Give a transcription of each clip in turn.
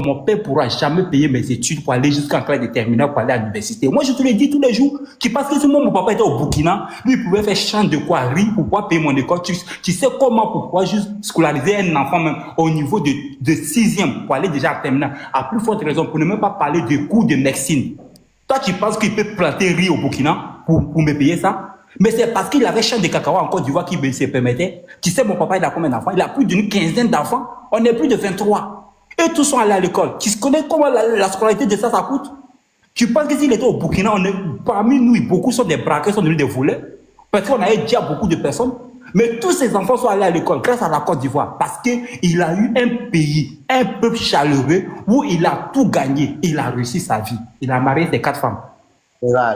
Mon père ne pourra jamais payer mes études pour aller jusqu'en classe de terminale pour aller à l'université. Moi, je te le dis tous les jours, parce que si moi, mon papa était au Burkina, lui, il pouvait faire champ de quoi rire pour pouvoir payer mon école. Tu sais comment pour pouvoir juste scolariser un enfant même au niveau de 6e pour aller déjà à terminale. À plus forte raison, pour ne même pas parler de cours de médecine. Toi, tu penses qu'il peut planter riz au Burkina pour me payer ça? Mais c'est parce qu'il avait champ de cacao en Côte d'Ivoire qu'il se permettait. Tu sais, mon papa, il a combien d'enfants? Il a plus d'une quinzaine d'enfants. On est plus de 23. Et tous sont allés à l'école. Tu connais comment la scolarité de ça coûte? Tu penses que s'il était au Burkina, parmi nous, beaucoup sont des braqueurs, sont devenus des voleurs? Parce qu'on a déjà beaucoup de personnes. Mais tous ces enfants sont allés à l'école grâce à la Côte d'Ivoire. Parce qu'il a eu un pays, un peuple chaleureux où il a tout gagné. Il a réussi sa vie. Il a marié ses 4 femmes.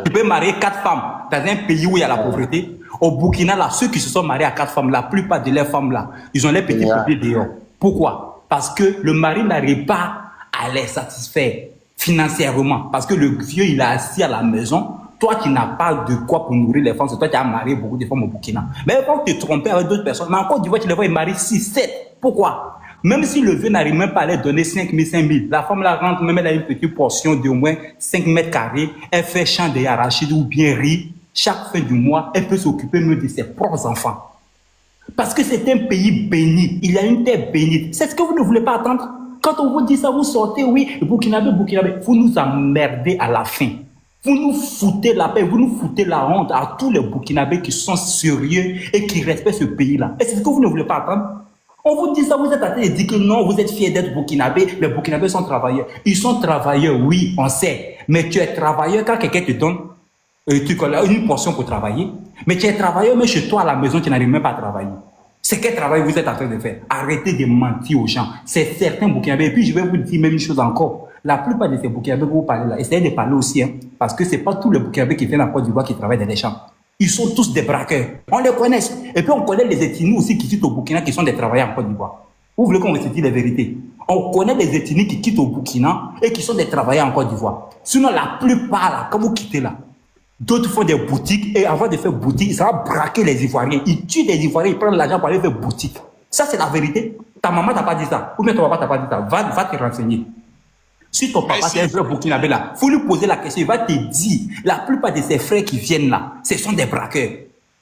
Tu peux marier 4 femmes dans un pays où il y a la pauvreté. Au Burkina, là, ceux qui se sont mariés à 4 femmes, la plupart de leurs femmes, là, ils ont les petits papiers dehors. Pourquoi? Parce que le mari n'arrive pas à les satisfaire financièrement. Parce que le vieux, il est assis à la maison. Toi, tu n'as pas de quoi pour nourrir les femmes. C'est toi qui as marié beaucoup de femmes au Burkina. Mais quand tu te trompes avec d'autres personnes, mais en Côte d'Ivoire, tu les vois, ils marient 6, 7. Pourquoi? Même si le vieux n'arrive même pas à les donner 5 000, 5 000, la femme la rentre, même elle a une petite portion d'au moins 5 mètres carrés. Elle fait champ de arachides ou bien riz. Chaque fin du mois, elle peut s'occuper mieux de ses propres enfants. Parce que c'est un pays béni. Il y a une terre bénie. C'est ce que vous ne voulez pas attendre. Quand on vous dit ça, vous sortez, oui, Burkinabé. Vous nous emmerdez à la fin. Vous nous foutez la paix, vous nous foutez la honte à tous les Burkinabés qui sont sérieux et qui respectent ce pays-là. Et c'est ce que vous ne voulez pas attendre. On vous dit ça, vous êtes en train de dire que non, vous êtes fiers d'être Burkinabé. Les Burkinabés sont travailleurs. Ils sont travailleurs, oui, on sait. Mais tu es travailleur quand quelqu'un te donne une portion pour travailler. Mais tu es travailleur, mais chez toi à la maison, tu n'arrives même pas à travailler. C'est quel travail vous êtes en train de faire? Arrêtez de mentir aux gens. C'est certains Burkinabés. Et puis je vais vous dire même une chose encore. La plupart de ces Burkinabés que vous parlez là, essayez de parler aussi, hein, parce que c'est pas tous les Burkinabés qui viennent en Côte d'Ivoire qui travaillent dans les champs. Ils sont tous des braqueurs. On les connaît. Et puis on connaît les ethnies aussi qui quittent au Burkina qui sont des travailleurs en Côte d'Ivoire. Vous voulez qu'on vous dise les vérités? On connaît les ethnies qui quittent au Burkina et qui sont des travailleurs en Côte d'Ivoire. Sinon, la plupart là, quand vous quittez là, d'autres font des boutiques et avant de faire boutique, ils vont braquer les Ivoiriens. Ils tuent les Ivoiriens, ils prennent l'argent pour aller faire boutique. Ça, c'est la vérité. Ta maman t'a pas dit ça. Ou bien ton papa t'a pas dit ça. Va te renseigner. Si ton papa c'est un vrai Burkinabé là, faut lui poser la question, il va te dire, la plupart de ses frères qui viennent là, ce sont des braqueurs.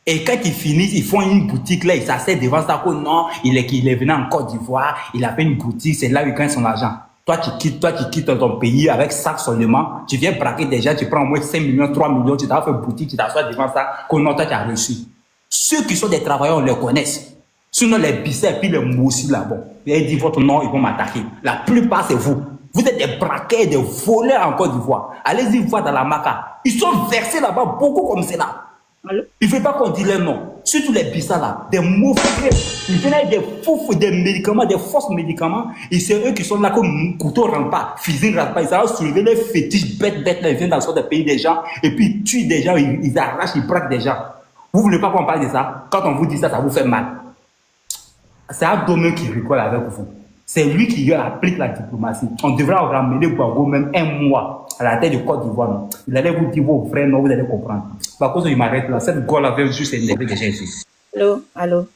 Et quand ils finissent, ils font une boutique là, ils s'assèdent devant ça, que non, il est venu en Côte d'Ivoire, il a fait une boutique, c'est là où il gagne son argent. Toi, tu quittes ton pays avec ça seulement, tu viens braquer déjà, tu prends au moins 5 millions, 3 millions, tu t'as fait une boutique, tu t'assois devant ça, que non, toi, tu as reçu. Ceux qui sont des travailleurs, on les connaît. Sinon, les bissets et puis les moussis là, bon, ils disent votre nom, ils vont m'attaquer. La plupart, c'est vous. Vous êtes des braqueurs, des voleurs en Côte d'Ivoire. Allez-y voir dans la Maca. Ils sont versés là-bas, beaucoup comme c'est là. Il ne faut pas qu'on dise les noms. Surtout les bissas là, des mauvais. Ils viennent avec des fous, des médicaments, des fausses médicaments. Et c'est eux qui sont là comme couteau ne rentre pas, fusil ne rentre pas. Ils savent soulever les fétiches bêtes, là. Ils viennent dans le pays des gens. Et puis ils tuent des gens, ils arrachent, ils braquent des gens. Vous ne voulez pas qu'on parle de ça? Quand on vous dit ça, ça vous fait mal. C'est un domaine qui rigole avec vous. C'est lui qui applique la diplomatie. On devrait ramener Gbagbo même un mois à la tête de Côte d'Ivoire. Il allait vous dire vos vrais noms, vous allez comprendre. Par contre, il m'arrête là. Cette gueule avait juste énervé déjà ici. Allô?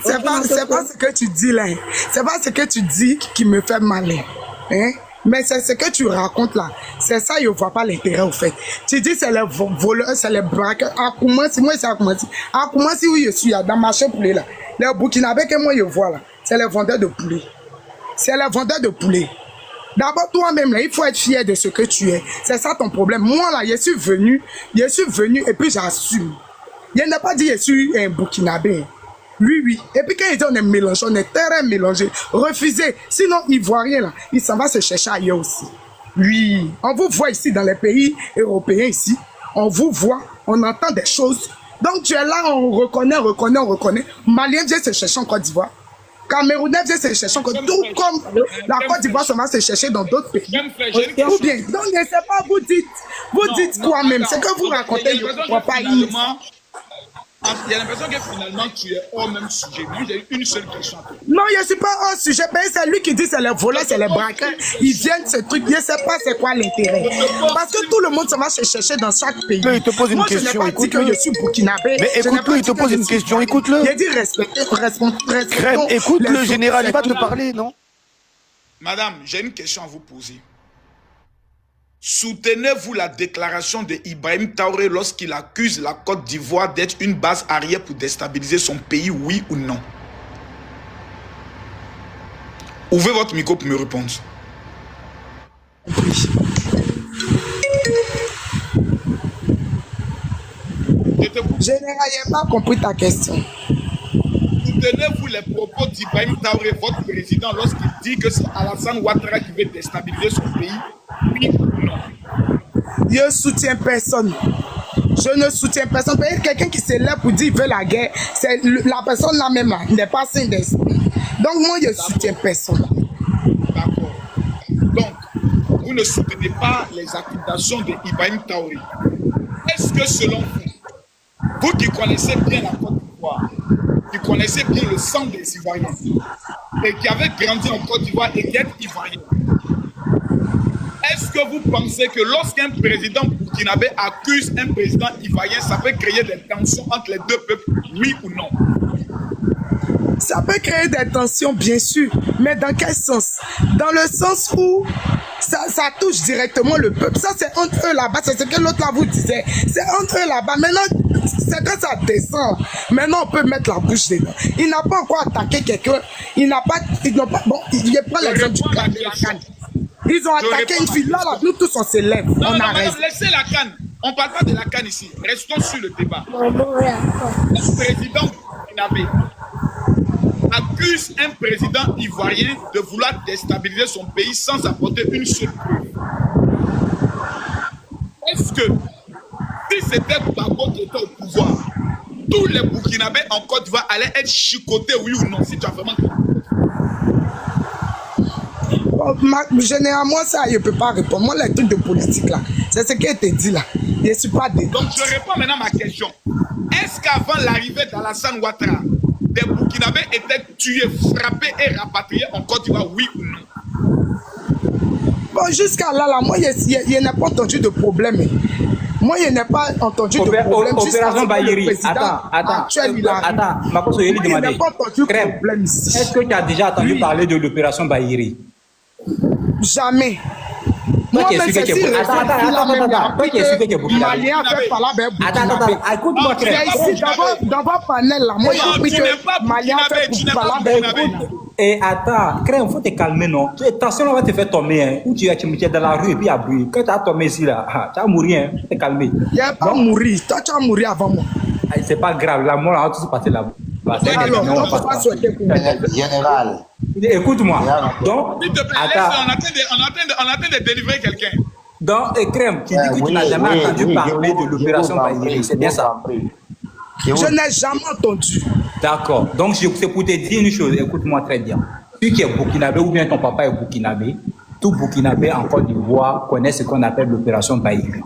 C'est pas ce que tu dis là. C'est pas ce que tu dis qui me fait mal. Hein? Mais c'est ce que tu racontes là. C'est ça, je ne vois pas l'intérêt au fait. Tu dis c'est les voleurs, c'est les braqueurs. À Koumassi, moi c'est à Koumassi. À Koumassi où je suis, dans ma chambre poulet là. Les Burkinabés que moi je vois là, c'est les vendeurs de poulet. C'est les vendeurs de poulet. D'abord, toi-même, là, il faut être fier de ce que tu es. C'est ça ton problème. Moi, là, je suis venu et puis j'assume. Je n'ai pas dit je suis un Burkinabé. Oui. Et puis quand il dit on est mélangé, on est très mélangé. Refusé. Sinon, Ivoirien, là, il s'en va se chercher ailleurs aussi. Oui. On vous voit ici dans les pays européens ici. On vous voit, on entend des choses. Donc tu es là, on reconnaît. Malien vient se chercher en Côte d'Ivoire. Camerounais vient se chercher encore, tout comme la Côte d'Ivoire se va se chercher dans d'autres pays. Ou bien, donc je ne sais pas, vous dites quoi même, c'est que vous racontez, je ne comprends pas. Il y a l'impression que finalement tu es hors même sujet. Moi j'ai une seule question. Non, je ne suis pas hors sujet, mais c'est lui qui dit c'est les voleurs, c'est les braqueurs. Ils viennent ce truc, je ne sais pas c'est quoi l'intérêt. Parce que tout le monde se va se chercher dans chaque pays. Il te pose une question, moi je n'ai pas dit que je suis burkinabé. Mais écoute-le, il te pose une question, écoute-le. Il dit respecter. Crème, écoute le général, il va te parler, non? Madame, j'ai une question à vous poser. Soutenez-vous la déclaration de Ibrahim Traoré lorsqu'il accuse la Côte d'Ivoire d'être une base arrière pour déstabiliser son pays, oui ou non? Ouvrez votre micro pour me répondre. Général, je n'ai pas compris ta question. Soutenez-vous les propos d'Ibrahim Traoré, votre président, lorsqu'il dit que c'est Alassane Ouattara qui veut déstabiliser son pays, oui ou non? Je ne soutiens personne. Je ne soutiens personne. Quelqu'un qui se lève pour dire qu'il veut la guerre, c'est la personne là même là, qui n'est pas sain d'esprit. Donc moi, je ne soutiens personne. D'accord. Donc, vous ne soutenez pas les accusations d'Ibrahim Traoré. Est-ce que selon vous, vous qui connaissez bien la Côte d'Ivoire, qui connaissez bien le sang des Ivoiriens, et qui avez grandi en Côte d'Ivoire et qui êtes Ivoirien, est-ce que vous pensez que lorsqu'un président burkinabé accuse un président ivoirien, ça peut créer des tensions entre les deux peuples, oui ou non? Ça peut créer des tensions, bien sûr, mais dans quel sens? Dans le sens où ça touche directement le peuple. Ça, c'est entre eux là-bas, c'est ce que l'autre là vous disait. C'est entre eux là-bas. Maintenant, c'est quand ça descend. Maintenant, on peut mettre la bouche dedans. Il n'a pas encore attaqué quelqu'un. Il n'a pas. Bon, il prend l'exemple du Cannes, de la Cannes. Ils ont attaqué une fille. Là, nous tous, on se lève. Non, on non, arrête. madame, laissez la Cannes. On ne parle pas de la Cannes ici. Restons sur le débat. Le président burkinabé accuse un président ivoirien de vouloir déstabiliser son pays sans apporter une seule preuve. Est-ce que si c'était Gbagbo qui était au pouvoir, tous les Burkinabés en Côte d'Ivoire allaient être chicotés, oui ou non, si tu as vraiment... Généralement, ça, je ne peux pas répondre. Moi, les trucs de politique, là, c'est ce qui te dit, là. Je ne suis pas dedans. Donc, je réponds maintenant à ma question. Est-ce qu'avant l'arrivée d'Alassane Ouattara, des Burkinabés étaient tués, frappés et rapatriés en Côte d'Ivoire, oui ou non? Bon, jusqu'à là, moi, je n'ai pas entendu de problème. Moi, je n'ai pas entendu de problème. Opération Bayeri. Attends, Makoso Yeli demandé. Je n'ai pas entendu de problème ici. Est-ce que tu as déjà entendu parler de l'opération Bayeri? Jamais. Toi qui es sûr que tu es burkinabé. Attends, écoute-moi très bien. Dans votre panel là, moi j'ai appris que Malien fait pour Et attends, Crème, il faut te calmer, non? Attention, on va te faire tomber, hein. Ou tu es dans la rue et puis à bruit. Quand tu as tombé ici, là, tu vas mourir, hein. Faut te calmer. Il a pas mourir. Toi, tu vas mourir avant moi. C'est pas grave, la mort, on va tous passer là-bas. Alors, on va pas souhaiter pour moi. Général. Écoute-moi. Donc, s'il te plaît, on attend de délivrer quelqu'un. Donc, Crème, tu dis que tu n'as jamais entendu parler de l'opération Bayeri, c'est bien ça? Je n'ai jamais entendu. D'accord. Donc, c'est pour te dire une chose, écoute-moi très bien. Tu qui es burkinabé ou bien ton papa est burkinabé, tout burkinabé en Côte d'Ivoire connaît ce qu'on appelle l'opération Bayeri.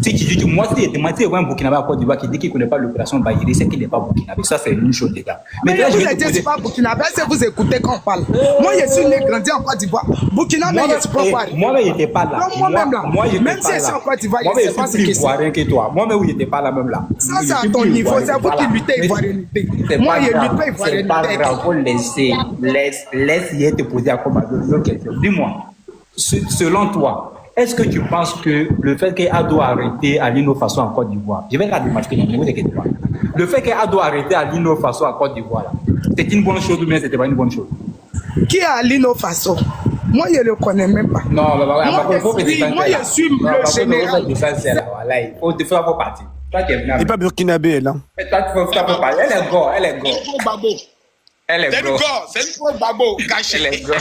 Si tu dis, moi, si tu vois un burkinabé en Côte d'Ivoire qui dit qu'il ne connaît pas l'opération Bayeri, c'est qu'il n'est pas burkinabé. Ça, c'est une chose, les gars. Mais là, vous êtes dit, pas burkinabé, c'est vous écoutez quand on parle. Moi, je suis né, grandi en Côte d'Ivoire. Burkinabé, je ne suis pas pareil. Moi, je n'étais pas là. Moi-même là. Moi, je même si je suis en Côte d'Ivoire, je ne sais pas ce que c'est. Moi, que toi. Moi-même, je n'étais pas là, même là. Ça, c'est à ton niveau. C'est vous qui luttez ivoirienité. Moi, je lutte pas ivoirienité. C'est pas grave, faut laisser. Laisse y te poser à comme d'autres questions. Dis-moi, selon toi, est-ce que tu penses que le fait qu'Ado a arrêté Alino Faso en Côte d'Ivoire, je vais la démasquer, ne vous inquiétez pas. Le fait qu'Ado a arrêté Alino Faso en Côte d'Ivoire, c'est une bonne chose ou bien c'était pas une bonne chose? Qui est Alino Faso? Moi, je ne le connais même pas. Non, moi, je suis le général. Il faut partir. Il n'est pas burkinabé, elle. Hein. Elle est gore, elle est gore. Elle est gore. C'est une faux babo caché. Elle est gore.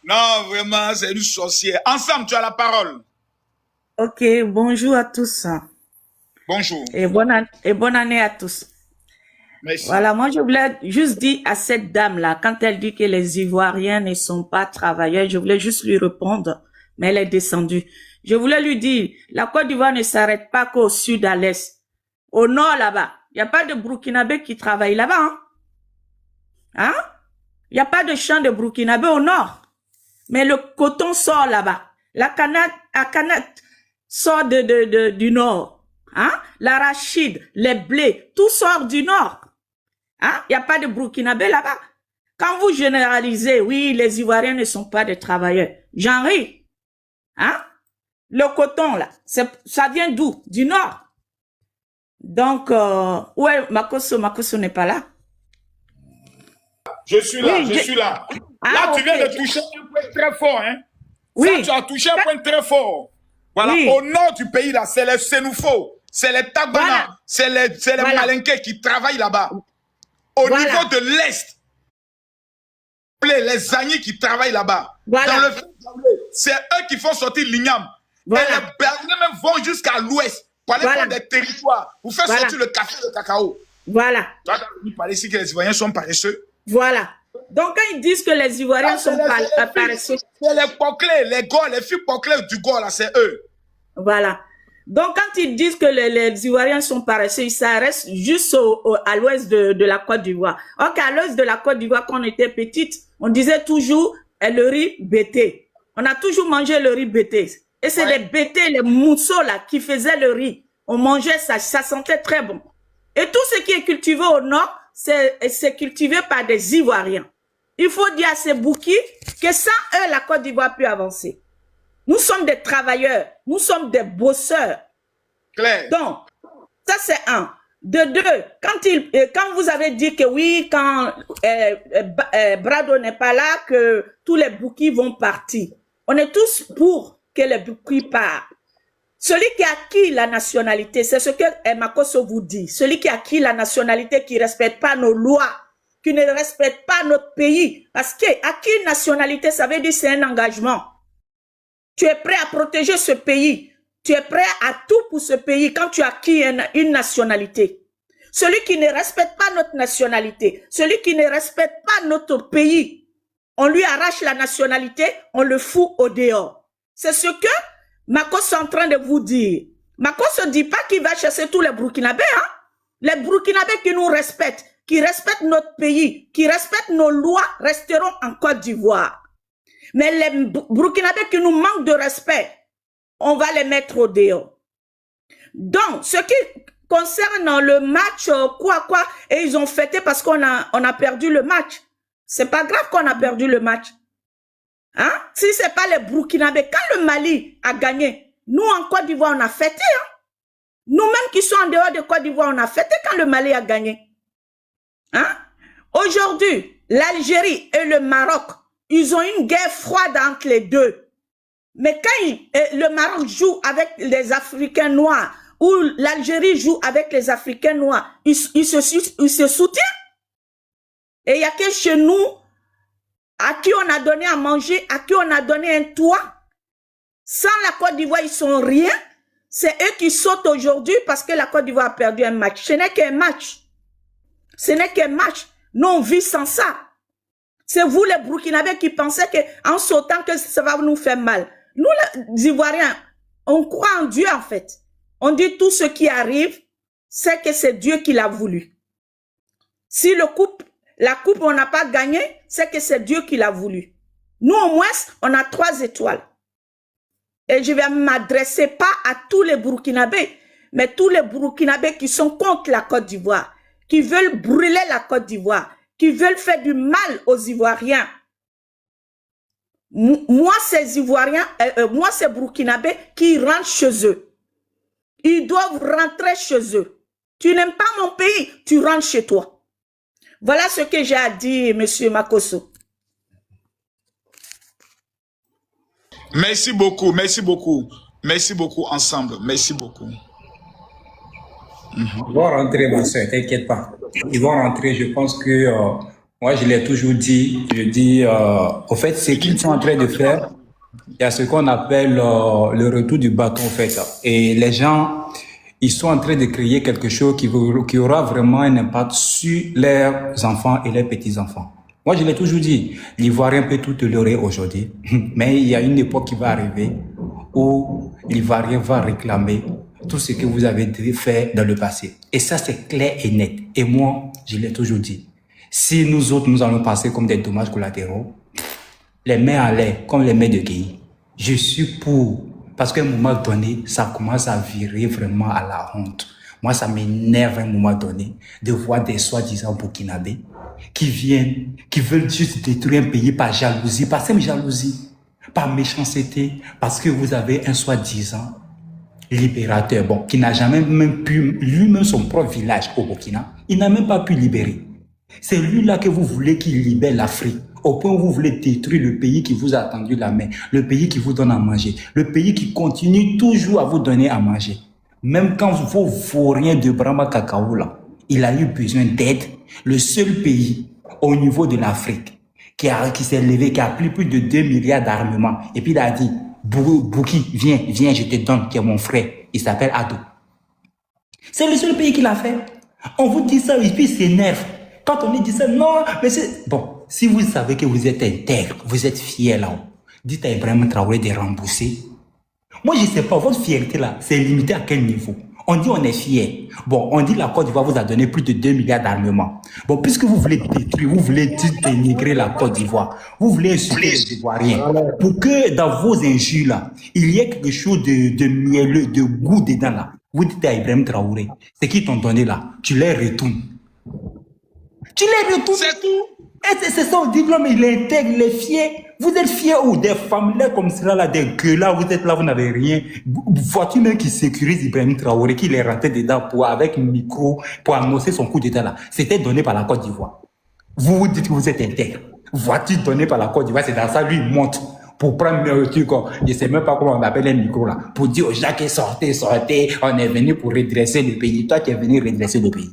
Non, vraiment, c'est une sorcière. Ensemble, tu as la parole. Ok, bonjour à tous. Bonjour. Et bonne année à tous. Merci. Voilà, moi je voulais juste dire à cette dame-là, quand elle dit que les Ivoiriens ne sont pas travailleurs, je voulais juste lui répondre, mais elle est descendue. Je voulais lui dire, la Côte d'Ivoire ne s'arrête pas qu'au sud, à l'est. Au nord, là-bas, il n'y a pas de Burkinabé qui travaille là-bas. Hein? Il n'y a pas de champ de Burkinabé au nord. Mais le coton sort là-bas. La canette sort du nord. Hein? L'arachide, les blés, tout sort du nord. Hein? Il n'y a pas de Burkinabé là-bas. Quand vous généralisez, oui, les Ivoiriens ne sont pas des travailleurs. J'en ris. Hein? Le coton, là, ça vient d'où? Du Nord. Donc, ouais, Makoso n'est pas là. Je suis là, Oui, je suis là. Ah, Là, tu ok. viens de toucher un point très fort. Hein? Oui. Ça, tu as touché un point très fort. Voilà, Oui. au nord du pays, là, c'est les Sénoufos, c'est les Tabana, Voilà. c'est les Voilà. Malinqués qui travaillent là-bas. Au Voilà. niveau de l'Est, les Agnis qui travaillent là-bas. Voilà. Dans le c'est eux qui font sortir l'igname. Voilà. Et les Berlins même vont jusqu'à l'Ouest pour aller Voilà. prendre des territoires, pour faire Voilà. sortir le café et le cacao. Voilà. Toi, tu as venu parler ici que les Ivoiriens sont paresseux. Voilà. Donc, quand ils disent que les Ivoiriens sont paresseux, C'est les Poclés, les Gauls, les filles Poclés du Gaulle, là, c'est eux. voilà. Donc, quand ils disent que les Ivoiriens sont paresseux, ils s'arrêtent juste à l'ouest de la Côte d'Ivoire. Or qu'à l'ouest de la Côte d'Ivoire, quand on était petite, on disait toujours le riz bété. On a toujours mangé le riz bété. Et c'est les bétés, les mousseaux là, qui faisaient le riz. On mangeait ça, ça sentait très bon. Et tout ce qui est cultivé au nord, c'est cultivé par des Ivoiriens. Il faut dire à ces bouquis que sans eux, la Côte d'Ivoire peut avancer. Nous sommes des travailleurs, nous sommes des bosseurs. Claire. Donc, ça c'est un. De deux, quand vous avez dit que oui, quand Brado n'est pas là, que tous les bouquis vont partir. On est tous pour que les bouquis partent. Celui qui a acquis la nationalité, c'est ce que Makoso vous dit. Celui qui a acquis la nationalité, qui ne respecte pas nos lois, qui ne respecte pas notre pays. Parce que acquis une nationalité, ça veut dire c'est un engagement. Tu es prêt à protéger ce pays. Tu es prêt à tout pour ce pays quand tu as acquis une nationalité. Celui qui ne respecte pas notre nationalité, celui qui ne respecte pas notre pays, on lui arrache la nationalité, on le fout au dehors. C'est ce que Makos est en train de vous dire. Makos ne dit pas qu'il va chasser tous les Burkinabés. Hein? Les Burkinabés qui nous respectent, qui respectent notre pays, qui respectent nos lois, resteront en Côte d'Ivoire. Mais les Burkinabés qui nous manquent de respect, on va les mettre au dehors. Donc, ce qui concerne le match, et ils ont fêté parce qu'on a perdu le match. C'est pas grave qu'on a perdu le match. Hein? Si c'est pas les Burkinabés, quand le Mali a gagné, nous en Côte d'Ivoire, on a fêté. Hein? Nous-mêmes qui sommes en dehors de Côte d'Ivoire, on a fêté quand le Mali a gagné. Hein? Aujourd'hui, l'Algérie et le Maroc, ils ont une guerre froide entre les deux. Mais quand le Maroc joue avec les Africains noirs, ou l'Algérie joue avec les Africains noirs, ils se soutiennent. Et il y a que chez nous, à qui on a donné à manger, à qui on a donné un toit. Sans la Côte d'Ivoire, ils sont rien. C'est eux qui sautent aujourd'hui parce que la Côte d'Ivoire a perdu un match. Ce n'est qu'un match. Ce n'est qu'un match. Nous, on vit sans ça. C'est vous, les Burkinabés, qui pensez qu'en sautant, que ça va nous faire mal. Nous, les Ivoiriens, on croit en Dieu, en fait. On dit tout ce qui arrive, c'est que c'est Dieu qui l'a voulu. Si la coupe, on n'a pas gagné, c'est que c'est Dieu qui l'a voulu. Nous, au moins, on a 3 étoiles. Et je vais m'adresser pas à tous les Burkinabés, mais tous les Burkinabés qui sont contre la Côte d'Ivoire, qui veulent brûler la Côte d'Ivoire, qui veulent faire du mal aux Ivoiriens. Moi, ces Ivoiriens, moi, ces Burkinabés qui rentrent chez eux. Ils doivent rentrer chez eux. Tu n'aimes pas mon pays, tu rentres chez toi. Voilà ce que j'ai à dire, monsieur Makoso. Merci beaucoup, merci beaucoup. Merci beaucoup ensemble, merci beaucoup. Ils vont rentrer, ma soeur, t'inquiète pas. Ils vont rentrer, je pense que, moi je l'ai toujours dit, je dis, au fait, ce qu'ils sont en train de faire, il y a ce qu'on appelle le retour du bâton, en fait. Et les gens, ils sont en train de créer quelque chose qui aura vraiment un impact sur leurs enfants et leurs petits-enfants. Moi, je l'ai toujours dit, l'Ivoirien peut tout tolérer aujourd'hui, mais il y a une époque qui va arriver où l'Ivoirien va réclamer tout ce que vous avez fait dans le passé. Et ça, c'est clair et net. Et moi, je l'ai toujours dit, si nous autres, nous allons passer comme des dommages collatéraux, les mains en l'air, comme les mains de Guy, je suis pour. Parce qu'à un moment donné, ça commence à virer vraiment à la honte. Moi, ça m'énerve à un moment donné de voir des soi-disant burkinabés qui viennent, qui veulent juste détruire un pays par jalousie, par simple jalousie, par méchanceté, parce que vous avez un soi-disant libérateur, bon, qui n'a jamais même pu, lui-même son propre village au Burkina, il n'a même pas pu libérer. C'est lui-là que vous voulez qu'il libère l'Afrique, au point où vous voulez détruire le pays qui vous a tendu la main, le pays qui vous donne à manger, le pays qui continue toujours à vous donner à manger. Même quand vos vauriens de Brahma Cacao, là, il a eu besoin d'aide, le seul pays au niveau de l'Afrique qui s'est levé, qui a pris plus de 2 milliards d'armements, et puis il a dit, Bouki, viens, je te donne, qui est mon frère. Il s'appelle Ado. C'est le seul pays qui l'a fait. On vous dit ça, et puis il s'énerve. Quand on lui dit ça, non, mais c'est... Bon, si vous savez que vous êtes intègre, vous êtes fier là-haut, dites à Ibrahim Traoré de rembourser. Moi, je ne sais pas, votre fierté là, c'est limité à quel niveau? On dit on est fier. Bon, on dit la Côte d'Ivoire vous a donné plus de 2 milliards d'armements. Bon, puisque vous voulez détruire, vous voulez dénigrer la Côte d'Ivoire, vous voulez insulter les Ivoiriens, pour que dans vos injures là, il y ait quelque chose de mielleux, de goût dedans là. Vous dites à Ibrahim Traoré, c'est qui t'ont donné là, tu les retournes. Tu les retournes. C'est tout. Et c'est ça, on dit, l'homme, il est intègre, il est fier. Vous êtes fiers ou des femmes là comme cela, là, des gueulards, vous êtes là, vous n'avez rien. Vois-tu même qui sécurise Ibrahim Traoré, qui les rentré dedans pour, avec un micro, pour annoncer son coup d'état là. C'était donné par la Côte d'Ivoire. Vous vous dites que vous êtes intègre. Vois-tu donné par la Côte d'Ivoire, c'est dans ça, lui, il monte. Pour prendre le truc, je sais même pas comment on appelle un micro là. Pour dire aux gens qui sortez, on est venu pour redresser le pays. Toi, tu es venu redresser le pays.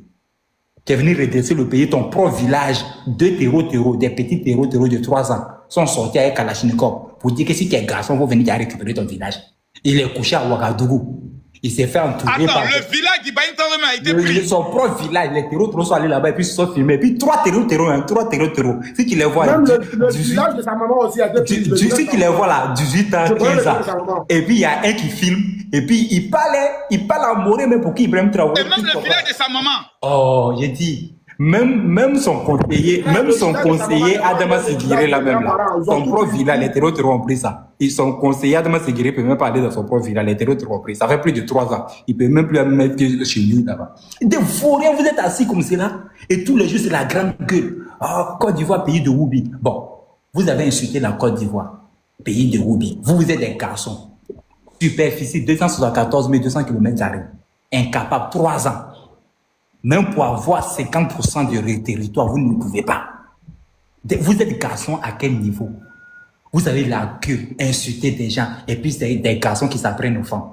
Tu es venu redresser le pays, ton propre village, deux terreaux, des petits terreaux de 3 ans, sont sortis avec Kalachnikov pour dire que si tu es garçon, vous venez récupérer ton village. Il est couché à Ouagadougou. Il s'est fait entourer. Attends, le village d'Ibrahim Traoré a été pris. Son propre village, les terreaux sont allés là-bas et puis ils se sont filmés. Et puis 3 terreaux. Si tu les vois. Même le village de sa maman aussi a été pris. Si tu les vois là, 18 ans, 15 ans. Et puis il y a un qui filme. Et puis il parle à mourir même pour qui Ibrahim Traoré. Et même le village de sa maman. Oh, j'ai dit. Même son conseiller, Adama Seguiré là même là, son propre village, les terreaux ont pris ça. Et son conseiller Adama Seguiré peut même pas aller dans son propre village, les terreaux ont pris. Ça fait plus de 3 ans. Il peut même plus mettre que chez lui là-bas. Des vauriens, vous êtes assis comme cela, et tous les jours c'est la grande gueule. Oh, Côte d'Ivoire, pays de Woubi. Bon, vous avez insulté la Côte d'Ivoire, pays de Woubi. Vous êtes des garçons. Superficie 274 200 km². Incapable, 3 ans. Même pour avoir 50% du territoire, vous ne pouvez pas. Vous êtes garçon à quel niveau? Vous avez la queue, insulter des gens, et puis c'est des garçons qui s'apprennent aux femmes.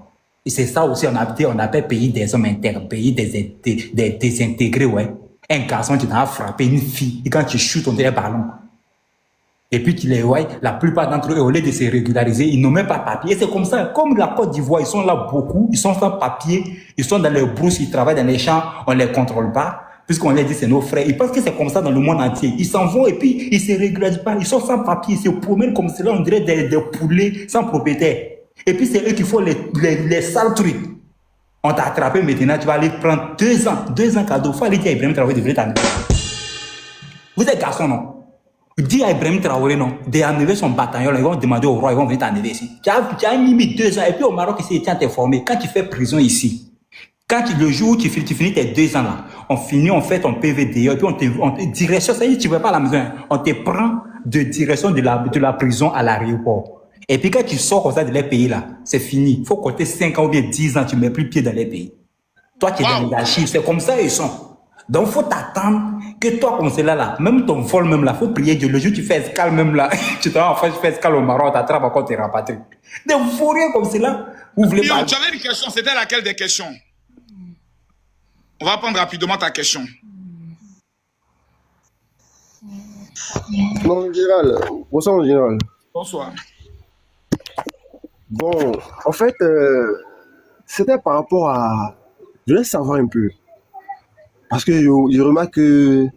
Et c'est ça aussi, on appelle pays des hommes intègres, pays des désintégrés, ouais. Un garçon qui t'a frappé une fille, et quand tu shootes, on dirait ballon. Et puis tu les vois, la plupart d'entre eux, au lieu de se régulariser, ils n'ont même pas papier. Et c'est comme ça, comme la Côte d'Ivoire, ils sont là beaucoup, ils sont sans papier, ils sont dans les brousses, ils travaillent dans les champs, on les contrôle pas, puisqu'on les dit c'est nos frères. Ils pensent que c'est comme ça dans le monde entier. Ils s'en vont et puis ils se régularisent pas, ils sont sans papier, ils se promènent comme cela, on dirait des poulets sans propriétaire. Et puis c'est eux qui font les sales trucs. On t'a attrapé maintenant, tu vas aller prendre 2 ans cadeau. Faut aller dire à Ibrahim Traoré de venir t'enlever. Vous êtes garçon, non? Dis à Ibrahim Traoré, non, d'enlever son bataillon, ils vont demander au roi, ils vont venir t'enlever ici. Tu as mis 2 ans, et puis au Maroc, ici, tu t'es formé. Quand tu fais prison ici, le jour où tu finis tes 2 ans là, on fait ton PVD, et puis on te direction, ça y est, tu ne vas pas à la maison, on te prend de direction de la prison à l'aéroport. Et puis quand tu sors comme ça de les pays là, c'est fini. Il faut compter 5 ans ou bien 10 ans, tu ne mets plus pied dans les pays. Toi, tu es dans les archives, c'est comme ça ils sont. Donc, il faut t'attendre que toi, comme c'est là, même ton vol, même là, il faut prier Dieu. Le jour où tu fais escale, même là, tu fais escale au Maroc, t'attrapes encore tes rapatriés. Des vauriens comme c'est là, vous voulez pas. Tu avais une question, c'était laquelle des questions? On va prendre rapidement ta question. Non, général. Bonsoir, mon général. Bonsoir. Bon, en fait, c'était par rapport à... Je voulais savoir un peu. Parce que je remarque que,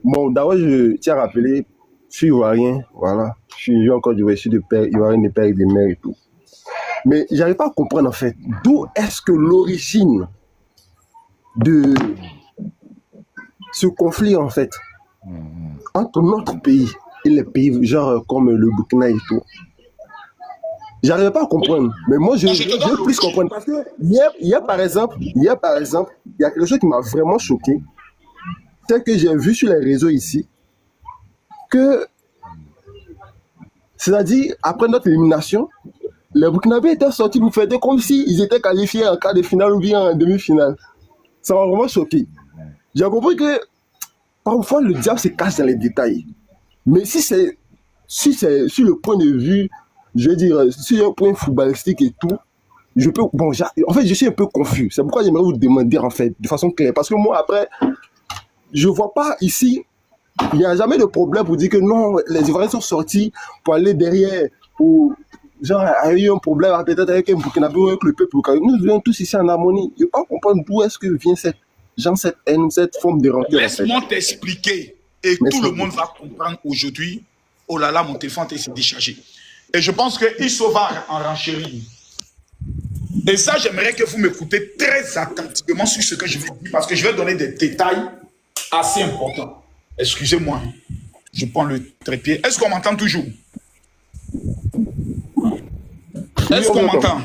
bon, d'abord, je tiens à rappeler, je suis ivoirien, voilà. Je suis encore du reçu de père, ivoirien de père et de mère et tout. Mais j'arrive pas à comprendre, en fait, d'où est-ce que l'origine de ce conflit, en fait, entre notre pays et les pays, genre comme le Burkina et tout. J'arrivais pas à comprendre. Mais moi, je veux plus comprendre. Parce que hier, par exemple, il y a quelque chose qui m'a vraiment choqué. C'est que j'ai vu sur les réseaux ici que, c'est-à-dire, après notre élimination, les Burkinabés étaient sortis pour fêter comme s'ils étaient qualifiés en quart de finale ou bien en demi-finale. Ça m'a vraiment choqué. J'ai compris que parfois le diable se cache dans les détails. Mais si c'est sur le point de vue, je veux dire, sur un point footballistique et tout, en fait, je suis un peu confus. C'est pourquoi j'aimerais vous demander, en fait, de façon claire. Parce que moi, après, je ne vois pas ici, il n'y a jamais de problème pour dire que non, les Ivoiriens sont sortis pour aller derrière, ou genre, il y a eu un problème peut-être avec un Burkinabé ou avec le peuple. Nous vivons tous ici en harmonie. Je ne peux pas comprendre d'où est-ce que vient cette haine, cette forme de rancœur. Laisse-moi t'expliquer et tout le monde va comprendre aujourd'hui. Oh là là, mon téléphone s'est déchargé. Et je pense qu'il va en renchérir. Et ça, j'aimerais que vous m'écoutez très attentivement sur ce que je vais dire parce que je vais donner des détails assez importants. Excusez-moi, je prends le trépied. Est-ce qu'on m'entend toujours? Est-ce qu'on m'entend?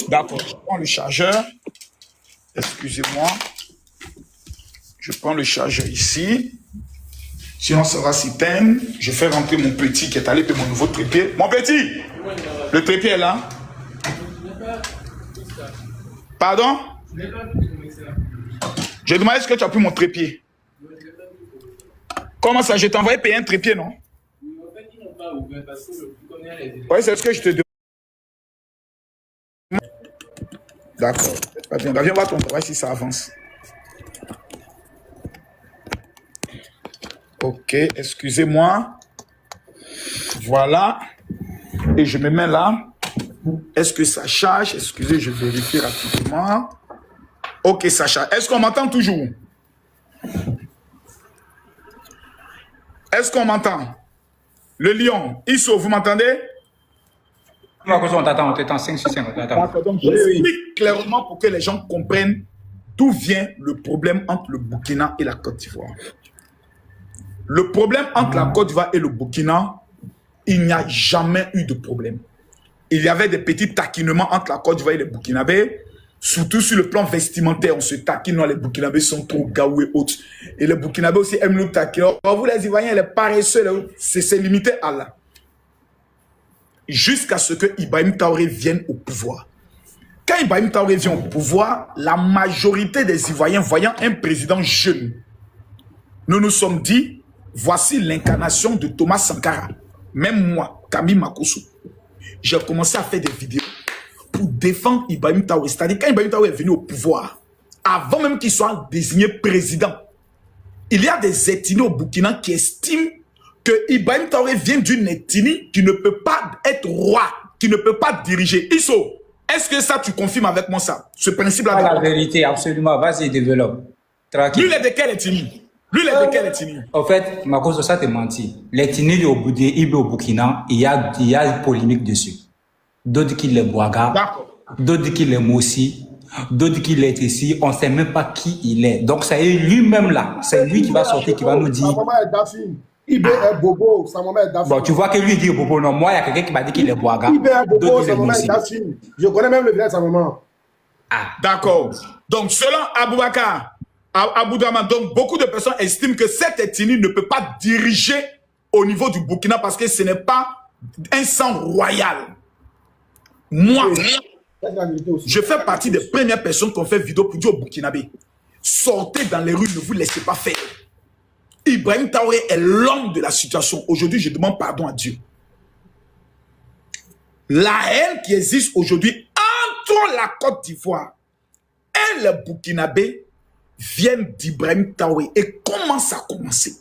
D'accord, je prends le chargeur. Excusez-moi. Je prends le chargeur ici. Sinon, ça va s'éteindre. Je fais rentrer mon petit qui est allé pour mon nouveau trépied. Mon petit! Le trépied est là. Pardon? Je demande est-ce que tu as pris mon trépied? Comment ça? Je t'ai envoyé payer un trépied, non? Oui, c'est ce que je te demande. D'accord. Viens voir ton travail si ça avance. Ok, excusez-moi. Voilà. Et je me mets là. Est-ce que ça charge? Excusez, je vérifie rapidement. Ok, ça charge. Est-ce qu'on m'entend toujours? Est-ce qu'on m'entend? Le lion, Isso, vous m'entendez? On t'attend, on t'attend 5, 6, 5, on t'attend. Donc, j'explique clairement pour que les gens comprennent d'où vient le problème entre le Burkina et la Côte d'Ivoire. Le problème entre la Côte d'Ivoire et le Burkina, il n'y a jamais eu de problème. Il y avait des petits taquinements entre la Côte d'Ivoire et les Burkinabés, surtout sur le plan vestimentaire. On se taquine, les Burkinabés sont trop gaoués autres. Et les Burkinabés aussi aiment nous taquiner. Oh, vous les Ivoiriens, les paresseux, c'est limité à là. Jusqu'à ce que Ibrahim Traoré vienne au pouvoir. Quand Ibrahim Traoré vient au pouvoir, la majorité des Ivoiriens, voyant un président jeune, nous nous sommes dit, voici l'incarnation de Thomas Sankara. Même moi, Camille Makosso, j'ai commencé à faire des vidéos pour défendre Ibrahim Traoré. C'est-à-dire, quand Ibrahim Traoré est venu au pouvoir, avant même qu'il soit désigné président, il y a des ethnies au Burkina qui estiment que Ibrahim Traoré vient d'une ethnie qui ne peut pas être roi, qui ne peut pas diriger. Isso, est-ce que ça, tu confirmes avec moi ça? Ce principe-là? La vérité, absolument. Vas-y, développe. Tranquille. Lui, il est de quelle ethnie? Lui, il est de quelle ethnie? En fait, ma cause de ça, t'es menti. L'ethnie au Burkina, il y a une polémique dessus. D'autres qui les Bouaga, d'autres qui les Moussi, d'autres qui les ici. On ne sait même pas qui il est. Donc, c'est lui-même là. C'est lui qui va sortir, qui va nous dire. Sa maman est Dafine. Ibe est Bobo, sa maman est Dafine. Bon, tu vois que lui dit Bobo. Non, moi, il y a quelqu'un qui m'a dit qu'il est Bouaga. Ibe est Bobo, sa maman est Dafine. Je connais même le village de sa maman. Ah. D'accord. Donc, selon Aboubakar, Aboudraman, donc beaucoup de personnes estiment que cette ethnie ne peut pas diriger au niveau du Burkina parce que ce n'est pas un sang royal. Moi, je fais partie des premières personnes qui ont fait vidéo pour dire au Burkinabé, sortez dans les rues, ne vous laissez pas faire. Ibrahim Traoré est l'homme de la situation. Aujourd'hui, je demande pardon à Dieu. La haine qui existe aujourd'hui entre la Côte d'Ivoire et le Burkinabé viennent d'Ibrahim Traoré. Et comment ça a commencé?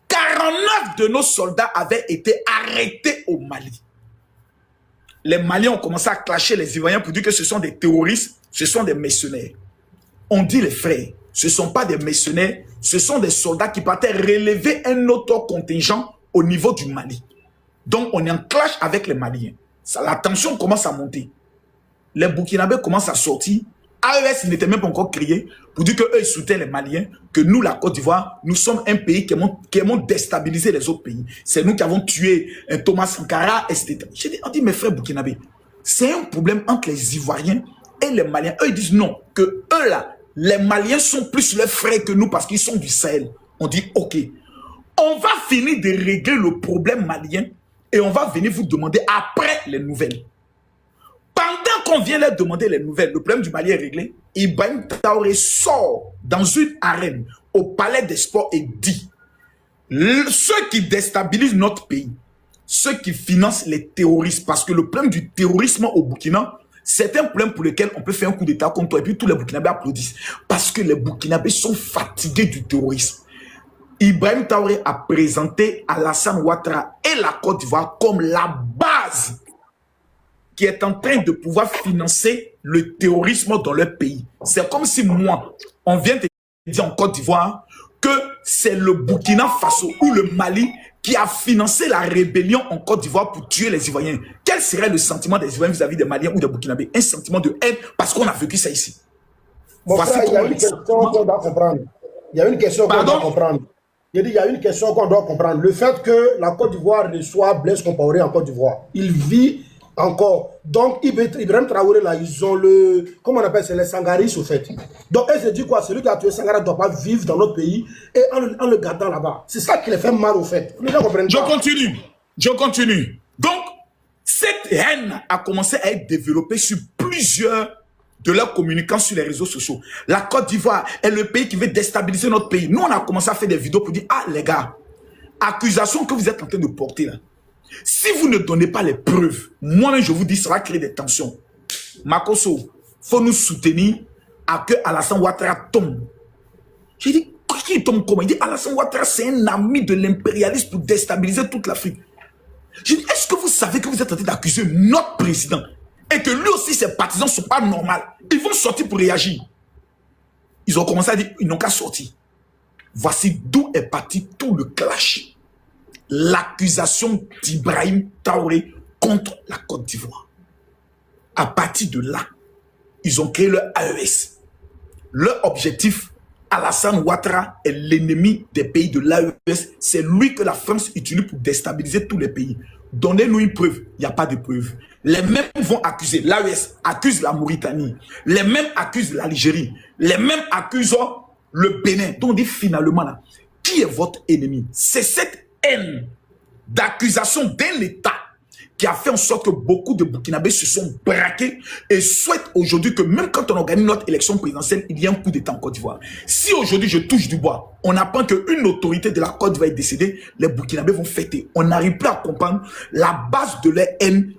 49 de nos soldats avaient été arrêtés au Mali. Les Maliens ont commencé à clasher les Ivoiriens pour dire que ce sont des terroristes, ce sont des mercenaires. On dit les frères, ce ne sont pas des mercenaires, ce sont des soldats qui partaient relever un autre contingent au niveau du Mali. Donc on est en clash avec les Maliens. Ça, la tension commence à monter. Les Burkinabés commencent à sortir, AES n'était même pas encore créé pour dire qu'eux, ils soutiennent les Maliens, que nous, la Côte d'Ivoire, nous sommes un pays qui aimons déstabiliser les autres pays. C'est nous qui avons tué Thomas Sankara, etc. J'ai dit, on dit, mes frères burkinabés, c'est un problème entre les Ivoiriens et les Maliens. Eux, ils disent non, que eux, là, les Maliens sont plus leurs frères que nous parce qu'ils sont du Sahel. On dit, ok, on va finir de régler le problème malien et on va venir vous demander après les nouvelles. Pendant qu'on vient leur demander les nouvelles, le problème du Mali est réglé. Ibrahim Traoré sort dans une arène au palais des sports et dit ceux qui déstabilisent notre pays, ceux qui financent les terroristes, parce que le problème du terrorisme au Burkina, c'est un problème pour lequel on peut faire un coup d'État contre toi et puis tous les Burkinabés applaudissent. Parce que les Burkinabés sont fatigués du terrorisme. Ibrahim Traoré a présenté Alassane Ouattara et la Côte d'Ivoire comme la base qui est en train de pouvoir financer le terrorisme dans leur pays. C'est comme si moi, on vient de dire en Côte d'Ivoire que c'est le Burkina Faso ou le Mali qui a financé la rébellion en Côte d'Ivoire pour tuer les Ivoiriens. Quel serait le sentiment des Ivoiriens vis-à-vis des Maliens ou des Burkinabés? Un sentiment de haine parce qu'on a vécu ça ici. Mon frère, il y a une question qu'on doit comprendre. Il y a une question qu'on doit comprendre. Il y a une question qu'on doit comprendre. Le fait que la Côte d'Ivoire reçoit Blaise Compaoré en Côte d'Ivoire, il vit encore. Donc, Ibrahim Traoré, là, ils ont le... Comment on appelle? C'est les Sangaris, au fait. Donc, elle se dit quoi? Celui qui a tué Sangara ne doit pas vivre dans notre pays et en le gardant là-bas. C'est ça qui les fait mal, au fait. Les gens comprennent pas. Je continue. Donc, cette haine a commencé à être développée sur plusieurs de leurs communicants sur les réseaux sociaux. La Côte d'Ivoire est le pays qui veut déstabiliser notre pays. Nous, on a commencé à faire des vidéos pour dire, ah, les gars, accusation que vous êtes en train de porter là, si vous ne donnez pas les preuves, moi-même je vous dis, ça va créer des tensions. Makosso, il faut nous soutenir à que Alassane Ouattara tombe. J'ai dit, qui tombe comment? Il dit, Alassane Ouattara, c'est un ami de l'impérialisme pour déstabiliser toute l'Afrique. J'ai dit, est-ce que vous savez que vous êtes en train d'accuser notre président et que lui aussi, ses partisans ne sont pas normaux? Ils vont sortir pour réagir. Ils ont commencé à dire, ils n'ont qu'à sortir. Voici d'où est parti tout le clash. L'accusation d'Ibrahim Traoré contre la Côte d'Ivoire. À partir de là, ils ont créé le AES. Leur objectif, Alassane Ouattara est l'ennemi des pays de l'AES. C'est lui que la France utilise pour déstabiliser tous les pays. Donnez-nous une preuve. Il n'y a pas de preuve. Les mêmes vont accuser. L'AES accuse la Mauritanie. Les mêmes accusent l'Algérie. Les mêmes accusent le Bénin. Donc on dit finalement là, qui est votre ennemi? C'est cette haine d'accusation d'un État qui a fait en sorte que beaucoup de Burkinabés se sont braqués et souhaitent aujourd'hui que même quand on organise notre élection présidentielle, il y a un coup d'État en Côte d'Ivoire. Si aujourd'hui je touche du bois, on apprend qu'une autorité de la Côte d'Ivoire est décédée, les Burkinabés vont fêter. On n'arrive plus à comprendre la base de leur haine.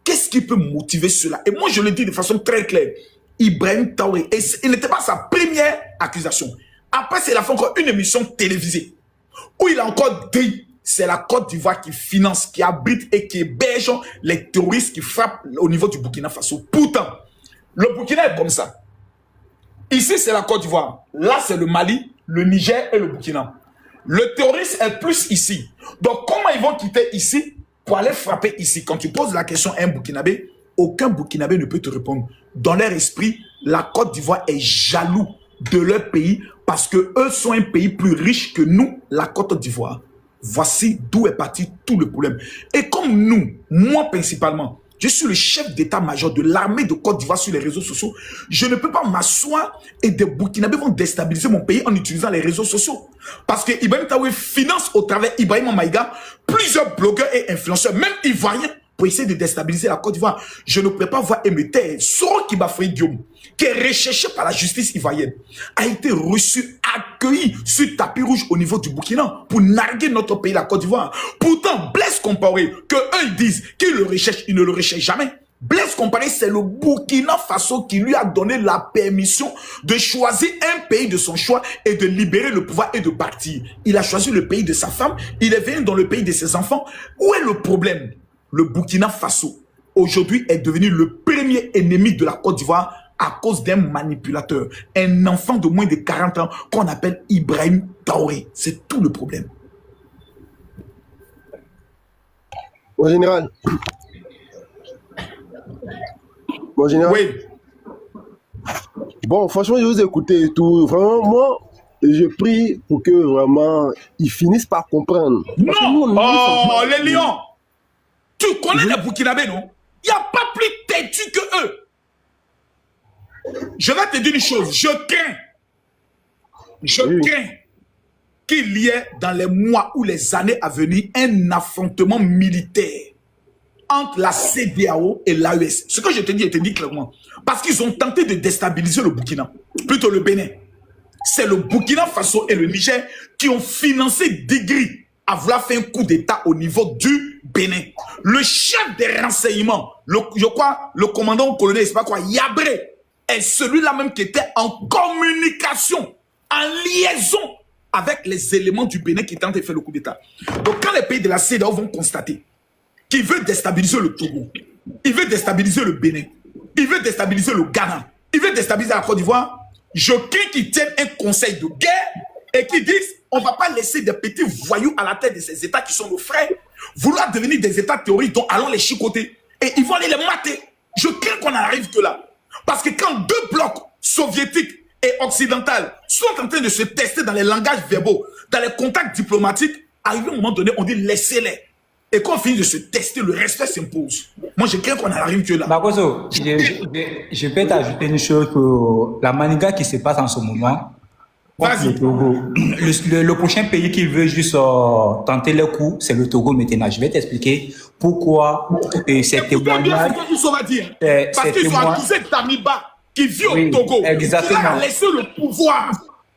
Qu'est-ce qui peut motiver cela? Et moi je le dis de façon très claire, Ibrahim Traoré, et il n'était pas sa première accusation. Après, c'est la fin encore une émission télévisée où il a encore dit c'est la Côte d'Ivoire qui finance, qui abrite et qui héberge les terroristes qui frappent au niveau du Burkina Faso. Pourtant, le Burkina est comme ça. Ici, c'est la Côte d'Ivoire. Là, c'est le Mali, le Niger et le Burkina. Le terrorisme est plus ici. Donc, comment ils vont quitter ici pour aller frapper ici? Quand tu poses la question à un Burkinabé, aucun Burkinabé ne peut te répondre. Dans leur esprit, la Côte d'Ivoire est jaloux de leur pays parce que eux sont un pays plus riche que nous, la Côte d'Ivoire. Voici d'où est parti tout le problème. Et comme nous, moi principalement, je suis le chef d'état-major de l'armée de Côte d'Ivoire sur les réseaux sociaux, je ne peux pas m'asseoir et des Burkinabés vont déstabiliser mon pays en utilisant les réseaux sociaux. Parce que Ibrahim Traoré finance au travers Ibrahim Maïga plusieurs blogueurs et influenceurs, même ivoiriens, pour essayer de déstabiliser la Côte d'Ivoire. Je ne peux pas voir Emeter Soro Kibafoué Guillaume, qui est recherché par la justice ivoirienne, a été reçu, accueilli sur tapis rouge au niveau du Burkina pour narguer notre pays, la Côte d'Ivoire. Pourtant, Blaise Compaoré, que eux ils disent qu'ils le recherchent, ils ne le recherchent jamais. Blaise Compaoré, c'est le Burkina Faso qui lui a donné la permission de choisir un pays de son choix et de libérer le pouvoir et de partir. Il a choisi le pays de sa femme, il est venu dans le pays de ses enfants. Où est le problème? Le Burkina Faso, aujourd'hui, est devenu le premier ennemi de la Côte d'Ivoire à cause d'un manipulateur, un enfant de moins de 40 ans qu'on appelle Ibrahim Traoré. C'est tout le problème. Mon général. Oui. Bon, franchement, je vous ai écouté et tout. Vraiment, moi, je prie pour que vraiment ils finissent par comprendre. Parce que Non, nous, oh, les lions. Tu connais les Burkinabés, non? Il n'y a pas plus têtu que eux. Je vais te dire une chose. Je crains qu'il y ait dans les mois ou les années à venir un affrontement militaire entre la CEDEAO et l'AES. Ce que je te dis clairement. Parce qu'ils ont tenté de déstabiliser le Burkina, plutôt le Bénin. C'est le Burkina Faso et le Niger qui ont financé Degri à vouloir faire un coup d'État au niveau du Bénin. Le chef des renseignements, je crois, le commandant colonel, je sais pas quoi, Yabré, est celui-là même qui était en communication, en liaison avec les éléments du Bénin qui tentent de faire le coup d'État. Donc quand les pays de la CEDEAO vont constater qu'il veut déstabiliser le Togo, il veut déstabiliser le Bénin, il veut déstabiliser le Ghana, il veut déstabiliser la Côte d'Ivoire, je crains qu'ils tiennent un conseil de guerre et qu'ils disent on ne va pas laisser des petits voyous à la tête de ces États qui sont nos frères vouloir devenir des États théoriques dont allons les chicoter et ils vont aller les mater. Je crains qu'on arrive que là. Parce que quand deux blocs soviétiques et occidentaux sont en train de se tester dans les langages verbaux, dans les contacts diplomatiques, arrivé à un moment donné, on dit laissez-les. Et quand on finit de se tester, le respect s'impose. Moi, je crains qu'on arrive que là. Bakoso, je peux t'ajouter une chose pour la maniga qui se passe en ce moment. Vas-y. Le prochain pays qui veut juste tenter le coup, c'est le Togo maintenant. Je vais t'expliquer pourquoi ces témoignages. Parce qu'ils ont accusé Damiba qui vit au Togo, exactement. qui a laissé le pouvoir,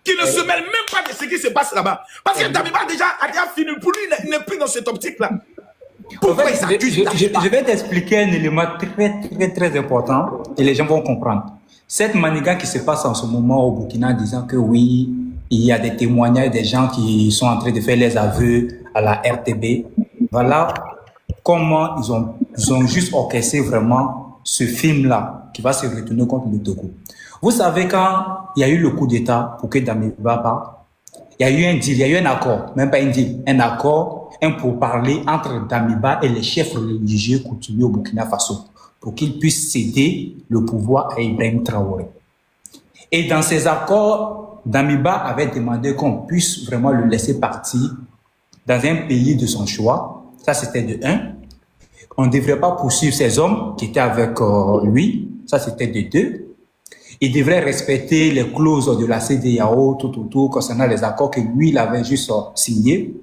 qui ne se mêle même pas de ce qui se passe là-bas. Parce que Damiba a déjà fini. Pour lui, il n'est plus dans cette optique-là. En fait, je vais t'expliquer un élément très important et les gens vont comprendre. Cette maniga qui se passe en ce moment au Burkina disant que oui, il y a des témoignages des gens qui sont en train de faire les aveux à la RTB. Voilà comment ils ont juste orchestré vraiment ce film-là qui va se retourner contre le Togo. Vous savez, quand il y a eu le coup d'État pour que Damiba parte, il y a eu un deal, il y a eu un accord, même pas un deal, un accord, un pourparler entre Damiba et les chefs religieux coutumiers au Burkina Faso pour qu'ils puissent céder le pouvoir à Ibrahim Traoré. Et dans ces accords, Damiba avait demandé qu'on puisse vraiment le laisser partir dans un pays de son choix. Ça, c'était de 1. On ne devrait pas poursuivre ces hommes qui étaient avec lui. Ça, c'était de 2. Il devrait respecter les clauses de la CEDEAO, tout, concernant les accords que lui, il avait juste signés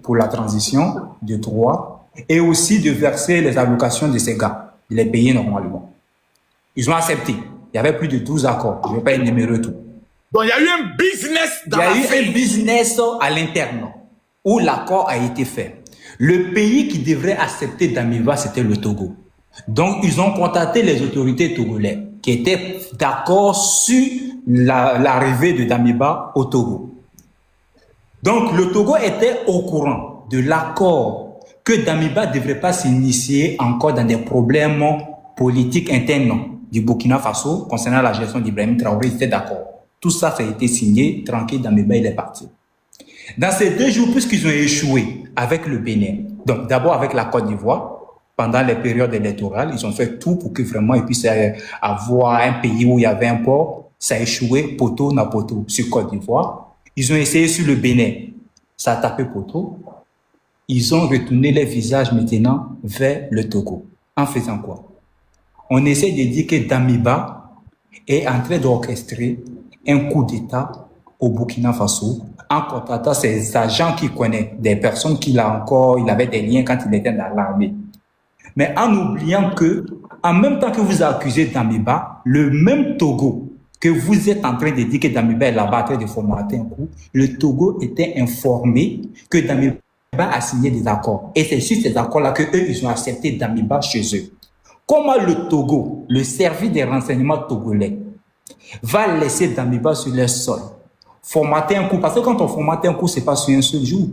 pour la transition de droit, et aussi de verser les allocations de ces gars, de les payer normalement. Ils ont accepté. Il y avait plus de 12 accords. Je ne vais pas énumérer tout. Donc, il y a eu un business dans la Il y a eu un business à l'interne où l'accord a été fait. Le pays qui devrait accepter Damiba, c'était le Togo. Donc, ils ont contacté les autorités togolaises qui étaient d'accord sur l'arrivée de Damiba au Togo. Donc, le Togo était au courant de l'accord que Damiba ne devrait pas s'initier encore dans des problèmes politiques internes du Burkina Faso concernant la gestion d'Ibrahim Traoré. Ils étaient d'accord. Tout ça, ça a été signé. Tranquille, Damiba, il est parti. Dans ces 2 jours, puisqu'ils ont échoué avec le Bénin, donc d'abord avec la Côte d'Ivoire, pendant les périodes électorales, ils ont fait tout pour que vraiment ils puissent avoir un pays où il y avait un port. Ça a échoué, poteau na poteau, sur Côte d'Ivoire. Ils ont essayé sur le Bénin. Ça a tapé poteau. Ils ont retourné les visages maintenant vers le Togo. En faisant quoi? On essaie de dire que Damiba est en train d'orchestrer un coup d'État au Burkina Faso en contactant ses agents qu'il connaît, des personnes qu'il a encore, il avait des liens quand il était dans l'armée. Mais en oubliant que, en même temps que vous accusez Damiba, le même Togo que vous êtes en train de dire que Damiba est là-bas en train de formater un coup, le Togo était informé que Damiba a signé des accords. Et c'est sur ces accords-là qu'eux, ils ont accepté Damiba chez eux. Comment le Togo, le service des renseignements togolais, va laisser Damiba sur leur sol, formater un coup? Parce que quand on formate un coup, c'est pas sur un seul jour.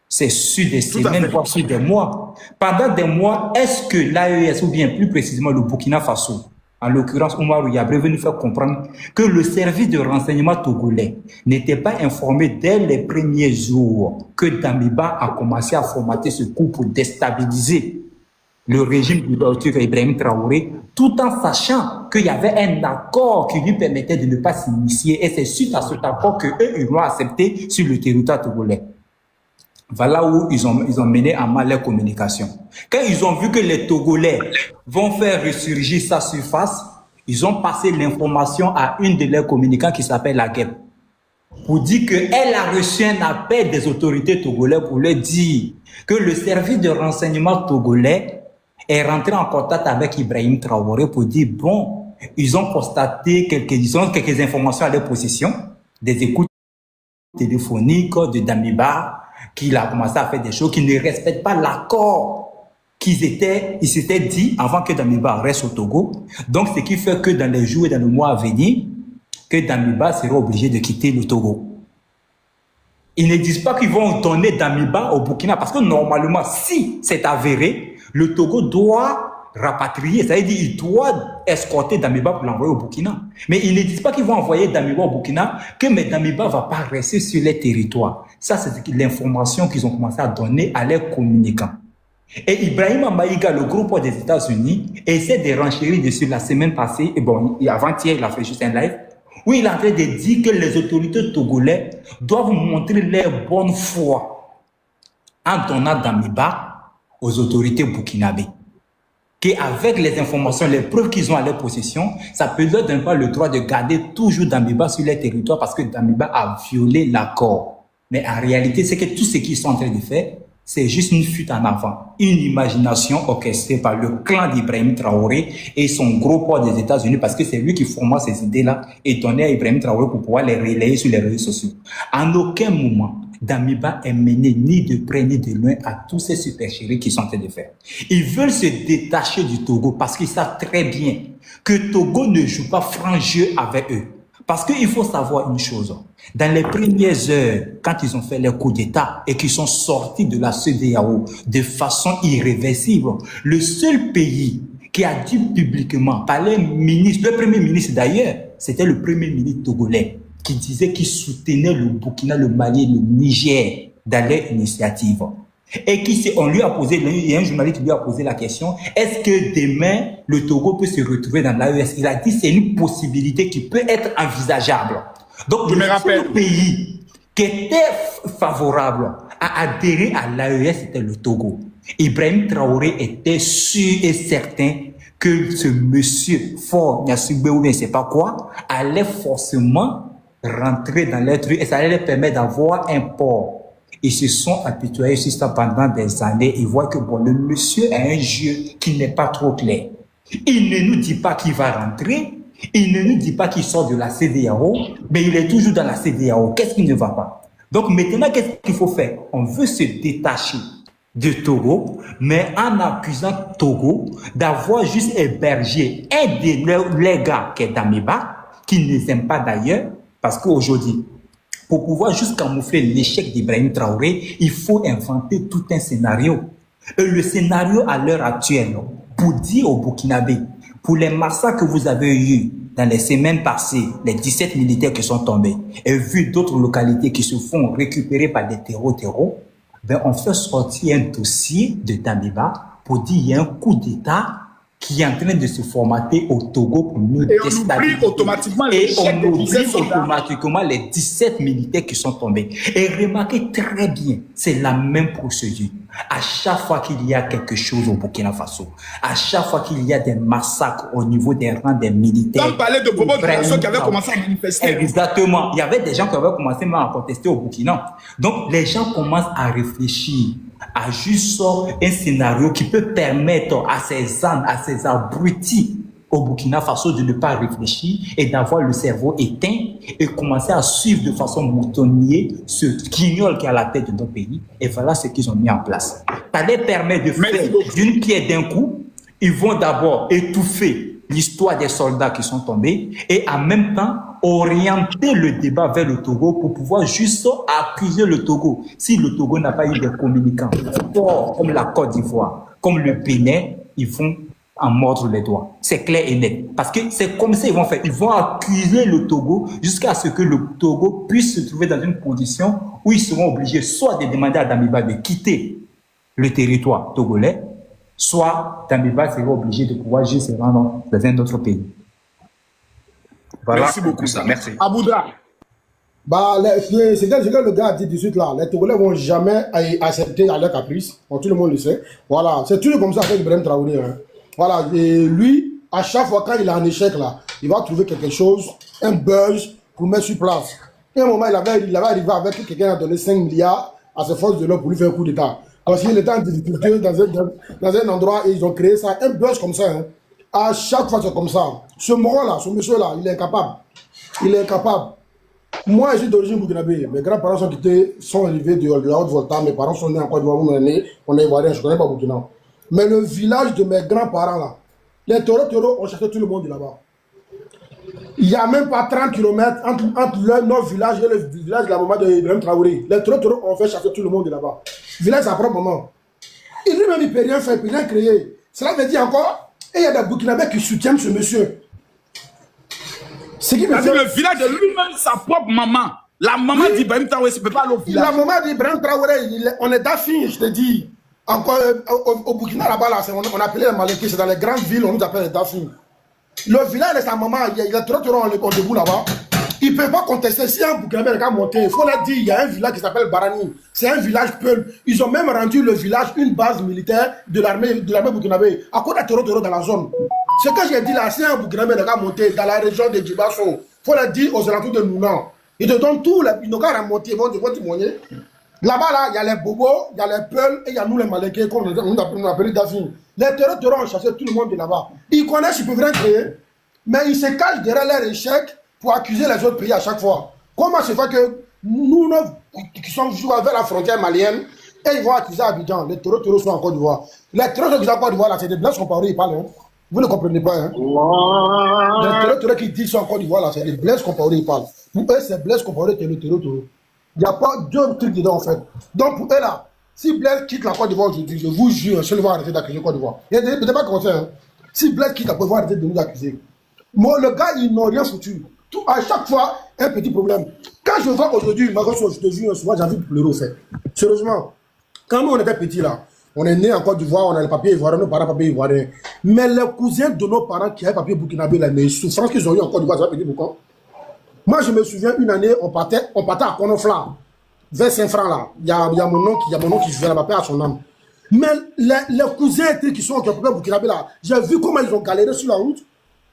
C'est sur des semaines, voire sur des mois. Pendant des mois, est-ce que l'AES, ou bien plus précisément le Burkina Faso, en l'occurrence Oumarou Yabré, veut nous faire comprendre que le service de renseignement togolais n'était pas informé dès les premiers jours que Damiba a commencé à formater ce coup pour déstabiliser le régime du docteur Ibrahim Traoré, tout en sachant qu'il y avait un accord qui lui permettait de ne pas s'initier. Et c'est suite à cet accord qu'eux, ils l'ont accepté sur le territoire togolais. Voilà où ils ont mené en mal leur communication. Quand ils ont vu que les Togolais vont faire ressurgir sa surface, ils ont passé l'information à une de leurs communicants qui s'appelle la GEP pour dire qu'elle a reçu un appel des autorités togolais pour leur dire que le service de renseignement togolais est rentré en contact avec Ibrahim Traoré pour dire bon, ils ont constaté quelques informations à leur possession, des écoutes téléphoniques de Damiba, qu'il a commencé à faire des choses qui ne respectent pas l'accord ils s'étaient dit avant que Damiba reste au Togo. Donc, ce qui fait que dans les jours et dans le mois à venir, que Damiba sera obligé de quitter le Togo. Ils ne disent pas qu'ils vont donner Damiba au Burkina parce que normalement, si c'est avéré, le Togo doit rapatrier, c'est-à-dire il doit escorter Damiba pour l'envoyer au Burkina. Mais ils ne disent pas qu'ils vont envoyer Damiba au Burkina, que Damiba ne va pas rester sur les territoires. Ça, c'est l'information qu'ils ont commencé à donner à leurs communicants. Et Ibrahim Maïga, le groupe des États-Unis, essaie de renchérir dessus la semaine passée, et bon, avant-hier, il a fait juste un live, où il est en train de dire que les autorités togolais doivent montrer leur bonne foi en donnant Damiba aux autorités burkinabées. Qu'avec les informations, les preuves qu'ils ont à leur possession, ça peut leur donner pas le droit de garder toujours Damiba sur leur territoire parce que Damiba a violé l'accord. Mais en réalité, c'est que tout ce qu'ils sont en train de faire, c'est juste une fuite en avant, une imagination orchestrée par le clan d'Ibrahim Traoré et son gros poids des États-Unis parce que c'est lui qui formait ces idées-là et donnait à Ibrahim Traoré pour pouvoir les relayer sur les réseaux sociaux. En aucun moment, Damiba est mené ni de près ni de loin à tous ces supercheries qu'ils sont en train de faire. Ils veulent se détacher du Togo parce qu'ils savent très bien que Togo ne joue pas franc jeu avec eux. Parce qu'il faut savoir une chose, dans les premières heures, quand ils ont fait leur coup d'État et qu'ils sont sortis de la CEDEAO de façon irréversible, le seul pays qui a dit publiquement, par le premier ministre d'ailleurs, c'était le premier ministre togolais, qui disait qu'il soutenait le Burkina, le Mali et le Niger dans leur initiative. Et on lui a posé, il y a un journaliste qui lui a posé la question, est-ce que demain, le Togo peut se retrouver dans l'AES? Il a dit c'est une possibilité qui peut être envisageable. Donc, le seul pays qui était favorable à adhérer à l'AES, c'était le Togo. Ibrahim Traoré était sûr et certain que ce monsieur Fort Nyasugbe ou je ne sais pas quoi, allait forcément rentrer dans leur truc et ça allait leur permettre d'avoir un port. Ils se sont apitoyés sur ça pendant des années. Ils voient que bon, le monsieur a un jeu qui n'est pas trop clair. Il ne nous dit pas qu'il va rentrer. Il ne nous dit pas qu'il sort de la CEDEAO. Mais il est toujours dans la CEDEAO. Qu'est-ce qui ne va pas? Donc maintenant, qu'est-ce qu'il faut faire? On veut se détacher de Togo, mais en accusant Togo d'avoir juste hébergé un des gars qui est Damiba, qui ne les aime pas d'ailleurs, parce qu'aujourd'hui, pour pouvoir juste camoufler l'échec d'Ibrahim Traoré, il faut inventer tout un scénario. Et le scénario à l'heure actuelle, pour dire aux Burkinabés, pour les massacres que vous avez eus dans les semaines passées, les 17 militaires qui sont tombés, et vu d'autres localités qui se font récupérer par des terreaux, ben on fait sortir un dossier de Damiba pour dire qu'il y a un coup d'État qui est en train de se formater au Togo pour nous déstabiliser. Et on oublie automatiquement les 17 militaires qui sont tombés. Et remarquez très bien, c'est la même procédure. À chaque fois qu'il y a quelque chose au Burkina Faso, à chaque fois qu'il y a des massacres au niveau des rangs des militaires. On parlait de Bobo Dioulasso qui avait commencé à manifester. Exactement. Il y avait des gens qui avaient commencé à contester au Burkina. Donc, les gens commencent à réfléchir à juste un scénario qui peut permettre à ces ânes, à ces abrutis au Burkina Faso de ne pas réfléchir et d'avoir le cerveau éteint et commencer à suivre de façon moutonnière ce guignol qui est à la tête de notre pays. Et voilà ce qu'ils ont mis en place. Ça les permet de faire d'une pierre d'un coup. Ils vont d'abord étouffer l'histoire des soldats qui sont tombés et en même temps orienter le débat vers le Togo pour pouvoir juste accuser le Togo. Si le Togo n'a pas eu des communicants forts comme la Côte d'Ivoire, comme le Bénin, ils vont en mordre les doigts. C'est clair et net. Parce que c'est comme ça qu'ils vont faire. Ils vont accuser le Togo jusqu'à ce que le Togo puisse se trouver dans une position où ils seront obligés soit de demander à Damiba de quitter le territoire togolais, soit Damiba serait obligé de pouvoir juste se rendre dans un autre pays. Voilà. Merci beaucoup. Ça. Merci. Abouda. Bah, c'est que le gars a dit tout de suite là, les Togolais vont jamais accepter à leur caprice. Bon, tout le monde le sait. Voilà, c'est toujours comme ça avec Ibrahim Traoré. Hein. Voilà, et lui, à chaque fois quand il est en échec là, il va trouver quelque chose, un buzz pour mettre sur place. Et à un moment, il avait arrivé avec quelqu'un qui a donné 5 milliards à ses forces de l'ordre pour lui faire un coup d'État. Parce qu'il était en difficulté dans un endroit et ils ont créé ça, un buzz comme ça. Hein. À chaque fois, c'est comme ça. Ce moron-là, ce monsieur-là, il est incapable. Il est incapable. Moi, je suis d'origine burkinabé. Mes grands-parents sont arrivés de la Haute-Volta. Mes parents sont nés en Côte d'Ivoire. On est ivoirien, je ne connais pas Burkina. Mais le village de mes grands-parents, là, les taureaux ont cherché tout le monde là-bas. Il n'y a même pas 30 km entre notre village et le village de la maman de Ibrahim Traoré. Les taureaux ont fait chasser tout le monde là-bas. Le village, sa propre maman. Il lui-même, il ne peut rien faire, il ne peut rien créer. Cela veut dire encore, et il y a des Burkinabés qui soutiennent ce monsieur. C'est le village de lui-même, sa propre maman. La maman d'Ibrahim Traoré, ça ne peut pas aller au village. La maman d'Ibrahim Traoré, on est d'Afin, je te dis. Encore au Burkina, là-bas, là, on appelait les Malekis, c'est dans les grandes villes, on nous appelle les Dafin. Le village de sa maman, il y a trop de debout là-bas. Il ne peut pas contester. Si un Burkinabé est monté, il faut leur dire, il y a un village qui s'appelle Barani. C'est un village Peul. Ils ont même rendu le village une base militaire de l'armée burkinabé. À cause de Toro dans la zone. Ce que j'ai dit là, si un Burkinabé est monté dans la région de Djibasso, il faut leur dire aux alentours de Nounan. Ils te donnent tout, ils n'ont qu'à remonter, ils vont témoigner. Là-bas, là, il y a les Bobos, il y a les Peuls et il y a nous les Malekés, comme on appelle Dafin. Les terreurs ont chassé tout le monde de là-bas. Ils connaissent, ils peuvent rien créer, mais ils se cachent derrière leur échec pour accuser les autres pays à chaque fois. Comment se fait que nous, qui sommes toujours vers la frontière malienne, et ils vont accuser Abidjan, les terreurs sont en Côte d'Ivoire. Les terreurs qui sont en Côte d'Ivoire, là, c'est des Blaise Compaoré, ils parlent. Hein. Vous ne comprenez pas. Hein. Les terreurs qui disent en Côte d'Ivoire, là, c'est des Blaise Compaoré, ils parlent. Pour eux, c'est Blaise Compaoré qui est le terreur. Il n'y a pas deux trucs dedans, en fait. Donc, pour eux, là, si Blaise quitte la Côte d'Ivoire aujourd'hui, je vous jure, je ne vais arrêter d'accuser la Côte d'Ivoire. Il y a des débats comme ça. Hein. Si Blaise quitte la Côte d'Ivoire, arrêter de nous accuser. Moi, le gars, ils n'ont rien foutu. À chaque fois, un petit problème. Quand je vois aujourd'hui, je te jure, souvent, j'ai envie de pleurer, au fait. Sérieusement, quand nous, on était petits, là, on est né en Côte d'Ivoire, on a le papier ivoirien, nos parents papier ivoirien. Mais les cousins de nos parents qui avaient papier burkinabé, là, les souffrances qu'ils ont eu en Côte d'Ivoire, ça va payer beaucoup. Moi, je me souviens, une année, on partait à Konofla, vers Saint-Franc, là. Il y a mon nom qui vivait là-bas, à son âme. Mais les cousins qui sont qui ont papier burkinabé, là, j'ai vu comment ils ont galéré sur la route.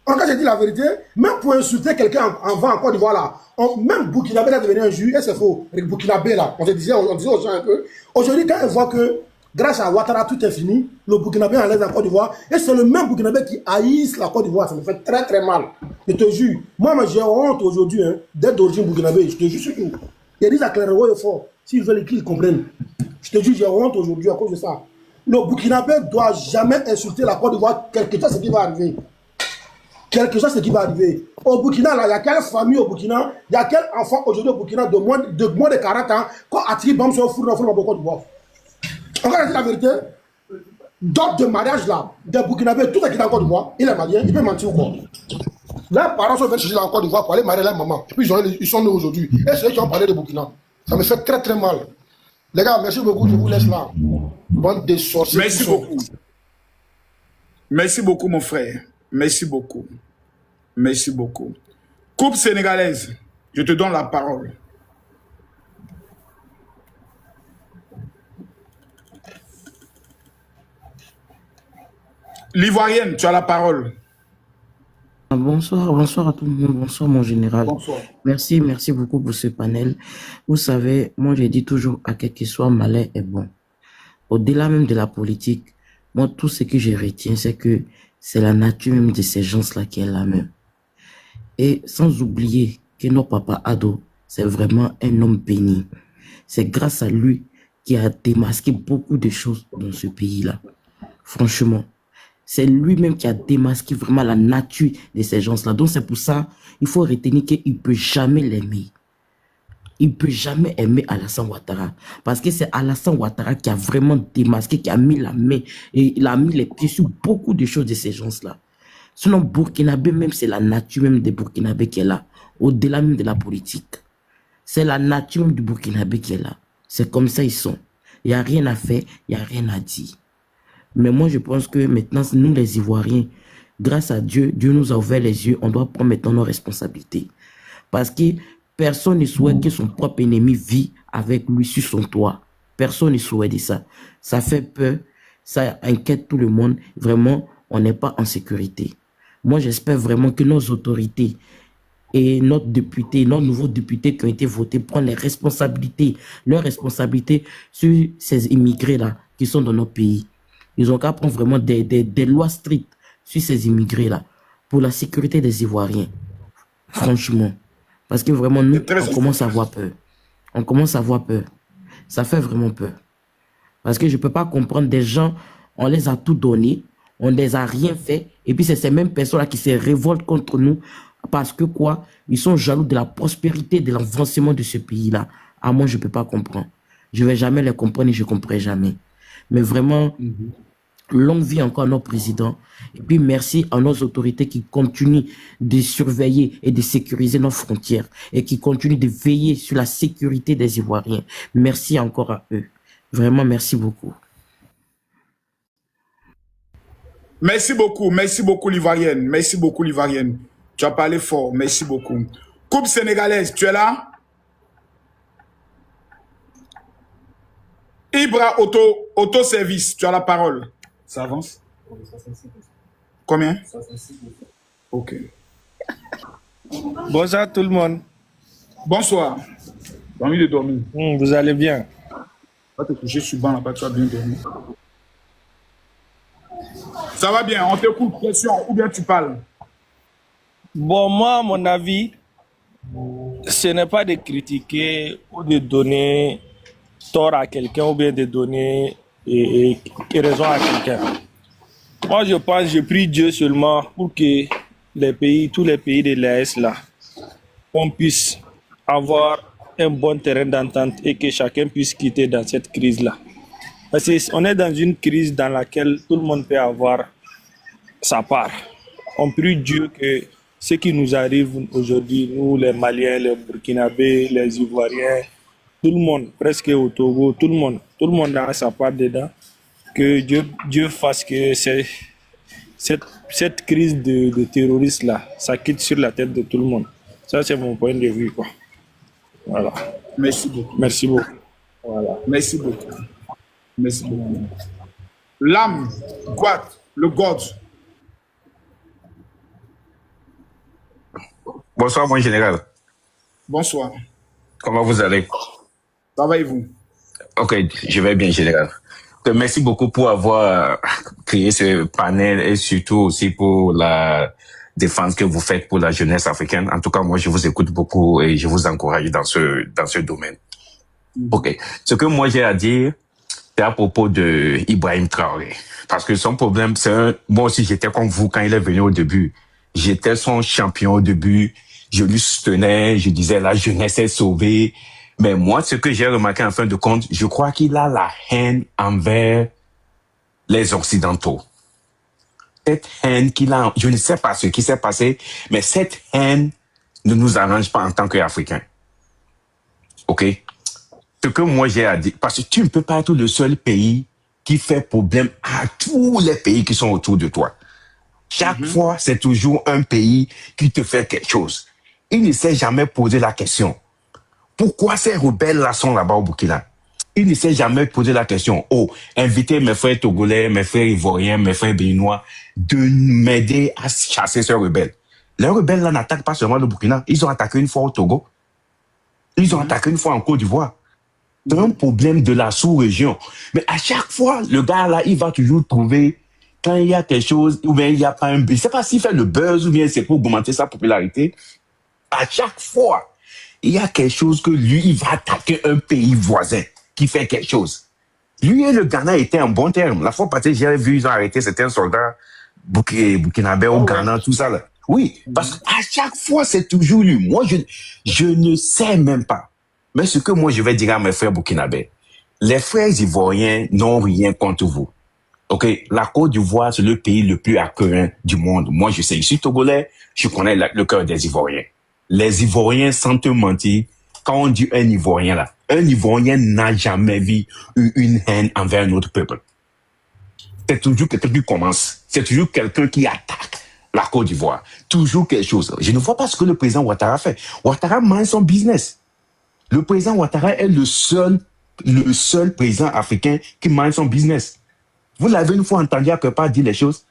En cas, j'ai dit la vérité, même pour insulter quelqu'un en vent en Côte d'Ivoire, là, même Burkinabé là devenir un juge, et c'est faux. Burkinabé là, on disait aux gens un peu. Aujourd'hui, quand on voit que grâce à Ouattara, tout est fini, le Burkinabé enlève la Côte d'Ivoire, et c'est le même Burkinabé qui haïsse la Côte d'Ivoire, ça me fait très très mal. Je te jure. Moi, j'ai honte aujourd'hui hein, d'être d'origine Burkinabé, je te jure surtout. Il y a des éclaireurs forts, s'ils veulent qu'ils comprennent. Je te jure, j'ai honte aujourd'hui à cause de ça. Le Burkinabé ne doit jamais insulter la Côte d'Ivoire, quelque chose ce qui va arriver. Quelque chose qui va arriver. Au Burkina, là, il y a quelle famille au Burkina, il y a quel enfant aujourd'hui au Burkina de moins de 40 ans qui a tiré bombe sur le four dans le Côte d'Ivoire. On va dire la vérité. Dot de mariage là, des Burkinabés, tout ce qui est en Côte d'Ivoire, il est marié, il peut mentir ou quoi. Les parents sont venus chercher en Côte d'Ivoire pour aller marier leur maman. Et puis ils sont nés aujourd'hui. Et c'est eux qui ont parlé de Burkina. Ça me fait très très mal. Les gars, merci beaucoup, je vous laisse là. Bande de sorciers. Merci beaucoup. Merci beaucoup, mon frère. Merci beaucoup. Merci beaucoup. Coupe sénégalaise, je te donne la parole. L'Ivoirienne, tu as la parole. Bonsoir à tout le monde. Bonsoir, mon général. Bonsoir. Merci beaucoup pour ce panel. Vous savez, moi, je dis toujours à quel qu'il soit, malin est bon. Au-delà même de la politique, moi, tout ce que je retiens, c'est que c'est la nature même de ces gens-là qui est la même. Et sans oublier que notre papa Ado, c'est vraiment un homme béni. C'est grâce à lui qui a démasqué beaucoup de choses dans ce pays-là. Franchement, c'est lui-même qui a démasqué vraiment la nature de ces gens-là. Donc c'est pour ça, il faut retenir qu'il ne peut jamais l'aimer. Il ne peut jamais aimer Alassane Ouattara. Parce que c'est Alassane Ouattara qui a vraiment démasqué, qui a mis la main et il a mis les pieds sur beaucoup de choses de ces gens-là. Sinon, Burkinabé même, c'est la nature même des Burkinabés qui est là. Au-delà même de la politique. C'est la nature même du Burkinabé qui est là. C'est comme ça ils sont. Il n'y a rien à faire, il n'y a rien à dire. Mais moi, je pense que maintenant, nous, les Ivoiriens, grâce à Dieu, Dieu nous a ouvert les yeux, on doit prendre maintenant nos responsabilités. Parce que personne ne souhaite que son propre ennemi vit avec lui sur son toit. Personne ne souhaite ça. Ça fait peur, ça inquiète tout le monde. Vraiment, on n'est pas en sécurité. Moi, j'espère vraiment que nos autorités et notre député, nos nouveaux députés qui ont été votés prennent leurs responsabilités sur ces immigrés-là qui sont dans nos pays. Ils ont qu'à prendre vraiment des lois strictes sur ces immigrés-là pour la sécurité des Ivoiriens. Franchement. Parce que vraiment, nous, on commence à avoir peur. On commence à avoir peur. Ça fait vraiment peur. Parce que je ne peux pas comprendre des gens, on les a tout donné, on ne les a rien fait, et puis c'est ces mêmes personnes-là qui se révoltent contre nous parce que quoi? Ils sont jaloux de la prospérité, de l'avancement de ce pays-là. Ah, moi, je ne peux pas comprendre. Je ne vais jamais les comprendre et je ne comprendrai jamais. Mais vraiment, longue vie encore à nos présidents. Et puis merci à nos autorités qui continuent de surveiller et de sécuriser nos frontières et qui continuent de veiller sur la sécurité des Ivoiriens. Merci encore à eux. Vraiment, merci beaucoup. Merci beaucoup l'Ivoirienne. Merci beaucoup l'Ivoirienne. Tu as parlé fort, merci beaucoup. Coupe sénégalaise, tu es là? Ibra Auto-Service, tu as la parole. Ça avance? Combien? Ok. Bonsoir tout le monde. Bonsoir. J'ai envie de dormir. Vous allez bien? Va te coucher sur le banc là-bas, tu vas bien dormir. Ça va bien, on t'écoute, question, ou bien tu parles? Bon, moi, à mon avis, ce n'est pas de critiquer ou de donner tort à quelqu'un ou bien de donner raison à quelqu'un. Moi, je pense, je prie Dieu seulement pour que les pays, tous les pays de l'AES là, on puisse avoir un bon terrain d'entente et que chacun puisse quitter dans cette crise-là. Parce qu'on est dans une crise dans laquelle tout le monde peut avoir sa part. On prie Dieu que ce qui nous arrive aujourd'hui, nous les Maliens, les Burkinabés, les Ivoiriens, tout le monde, presque au Togo, tout le monde a sa part dedans. Que Dieu fasse que cette crise de terroristes là, ça quitte sur la tête de tout le monde. Ça, c'est mon point de vue, quoi. Voilà. Merci beaucoup. Merci beaucoup. Voilà. Merci beaucoup. Merci beaucoup. L'âme, le God. Bonsoir, mon général. Bonsoir. Comment vous allez? Ça va et vous? Ok, je vais bien, général. Merci beaucoup pour avoir créé ce panel et surtout aussi pour la défense que vous faites pour la jeunesse africaine. En tout cas, moi, je vous écoute beaucoup et je vous encourage dans ce domaine. Ok. Ce que moi j'ai à dire, c'est à propos de Ibrahim Traoré. Parce que son problème, moi aussi, j'étais comme vous quand il est venu au début. J'étais son champion au début. Je lui soutenais, je disais la jeunesse est sauvée. Mais moi, ce que j'ai remarqué en fin de compte, je crois qu'il a la haine envers les Occidentaux. Cette haine qu'il a, je ne sais pas ce qui s'est passé, mais cette haine ne nous arrange pas en tant qu'Africains. Ok? Ce que moi j'ai à dire, parce que tu ne peux pas être le seul pays qui fait problème à tous les pays qui sont autour de toi. Chaque fois, c'est toujours un pays qui te fait quelque chose. Il ne s'est jamais posé la question. Pourquoi ces rebelles-là sont là-bas au Burkina? Il ne s'est jamais posé la question. Oh, inviter mes frères togolais, mes frères ivoiriens, mes frères béninois de m'aider à chasser ces rebelles. Les rebelles-là n'attaquent pas seulement le Burkina. Ils ont attaqué une fois au Togo. Ils ont attaqué une fois en Côte d'Ivoire. C'est un problème de la sous-région. Mais à chaque fois, le gars-là, il va toujours trouver quand il y a quelque chose, ou bien il n'y a pas un... Je ne sais pas s'il fait le buzz ou bien c'est pour augmenter sa popularité. À chaque fois, il y a quelque chose que lui, il va attaquer un pays voisin qui fait quelque chose. Lui et le Ghana étaient en bon terme. La fois passée, j'ai vu, ils ont arrêté certains soldats burkinabés au Ghana, tout ça. Là. Oui, parce qu'à chaque fois, c'est toujours lui. Moi, je ne sais même pas. Mais ce que moi, je vais dire à mes frères burkinabés, les frères ivoiriens n'ont rien contre vous. Ok, la Côte d'Ivoire, c'est le pays le plus accueillant du monde. Moi, je sais, je suis togolais, je connais le cœur des Ivoiriens. Les Ivoiriens, sans te mentir, quand on dit un Ivoirien là, un Ivoirien n'a jamais vu une haine envers un autre peuple. c'est toujours quelqu'un qui commence. C'est toujours quelqu'un qui attaque la Côte d'Ivoire. Toujours quelque chose. Je ne vois pas ce que le président Ouattara fait. Ouattara mène son business. Le président Ouattara est le seul président africain qui mène son business. Vous l'avez une fois entendu à quelque part dire les choses.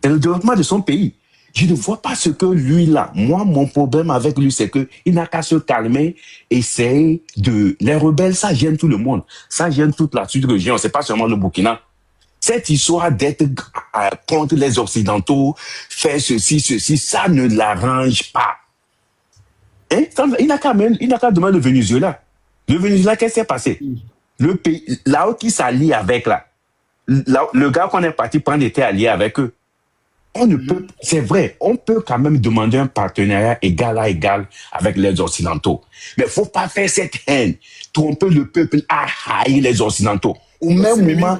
C'est le développement de son pays. Je ne vois pas ce que lui là. Moi, mon problème avec lui, c'est que il n'a qu'à se calmer, essayer de... Les rebelles, ça gêne tout le monde. Ça gêne toute la sud-région. C'est pas seulement le Burkina. Cette histoire d'être contre les Occidentaux, faire ceci, ça ne l'arrange pas. Hein? Il n'a qu'à demander le Venezuela. Le Venezuela, qu'est-ce qui s'est passé? Le pays, là où qui s'allie avec là, le gars qu'on est parti prendre était allié avec eux. On ne peut, c'est vrai, on peut quand même demander un partenariat égal à égal avec les Occidentaux. Mais faut pas faire cette haine, tromper le peuple à haïr les Occidentaux. Au même moment,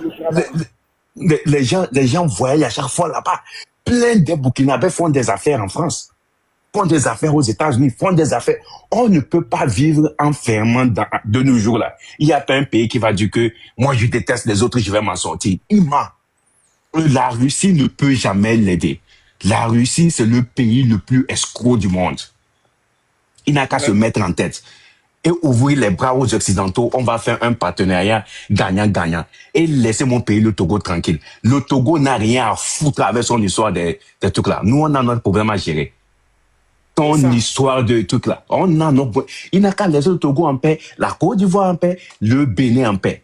les gens voyagent à chaque fois là-bas. Plein de Burkinabés font des affaires en France, font des affaires aux États-Unis, font des affaires. On ne peut pas vivre enfermant de nos jours là. Il y a pas un pays qui va dire que moi je déteste les autres, je vais m'en sortir. Il ment. La Russie ne peut jamais l'aider. La Russie, c'est le pays le plus escroc du monde. Il n'a qu'à se mettre en tête et ouvrir les bras aux Occidentaux. On va faire un partenariat gagnant-gagnant et laisser mon pays, le Togo, tranquille. Le Togo n'a rien à foutre avec son histoire des trucs là. Nous, on a notre problème à gérer. Ton histoire de trucs là. Il n'a qu'à laisser le Togo en paix, la Côte d'Ivoire en paix, le Bénin en paix.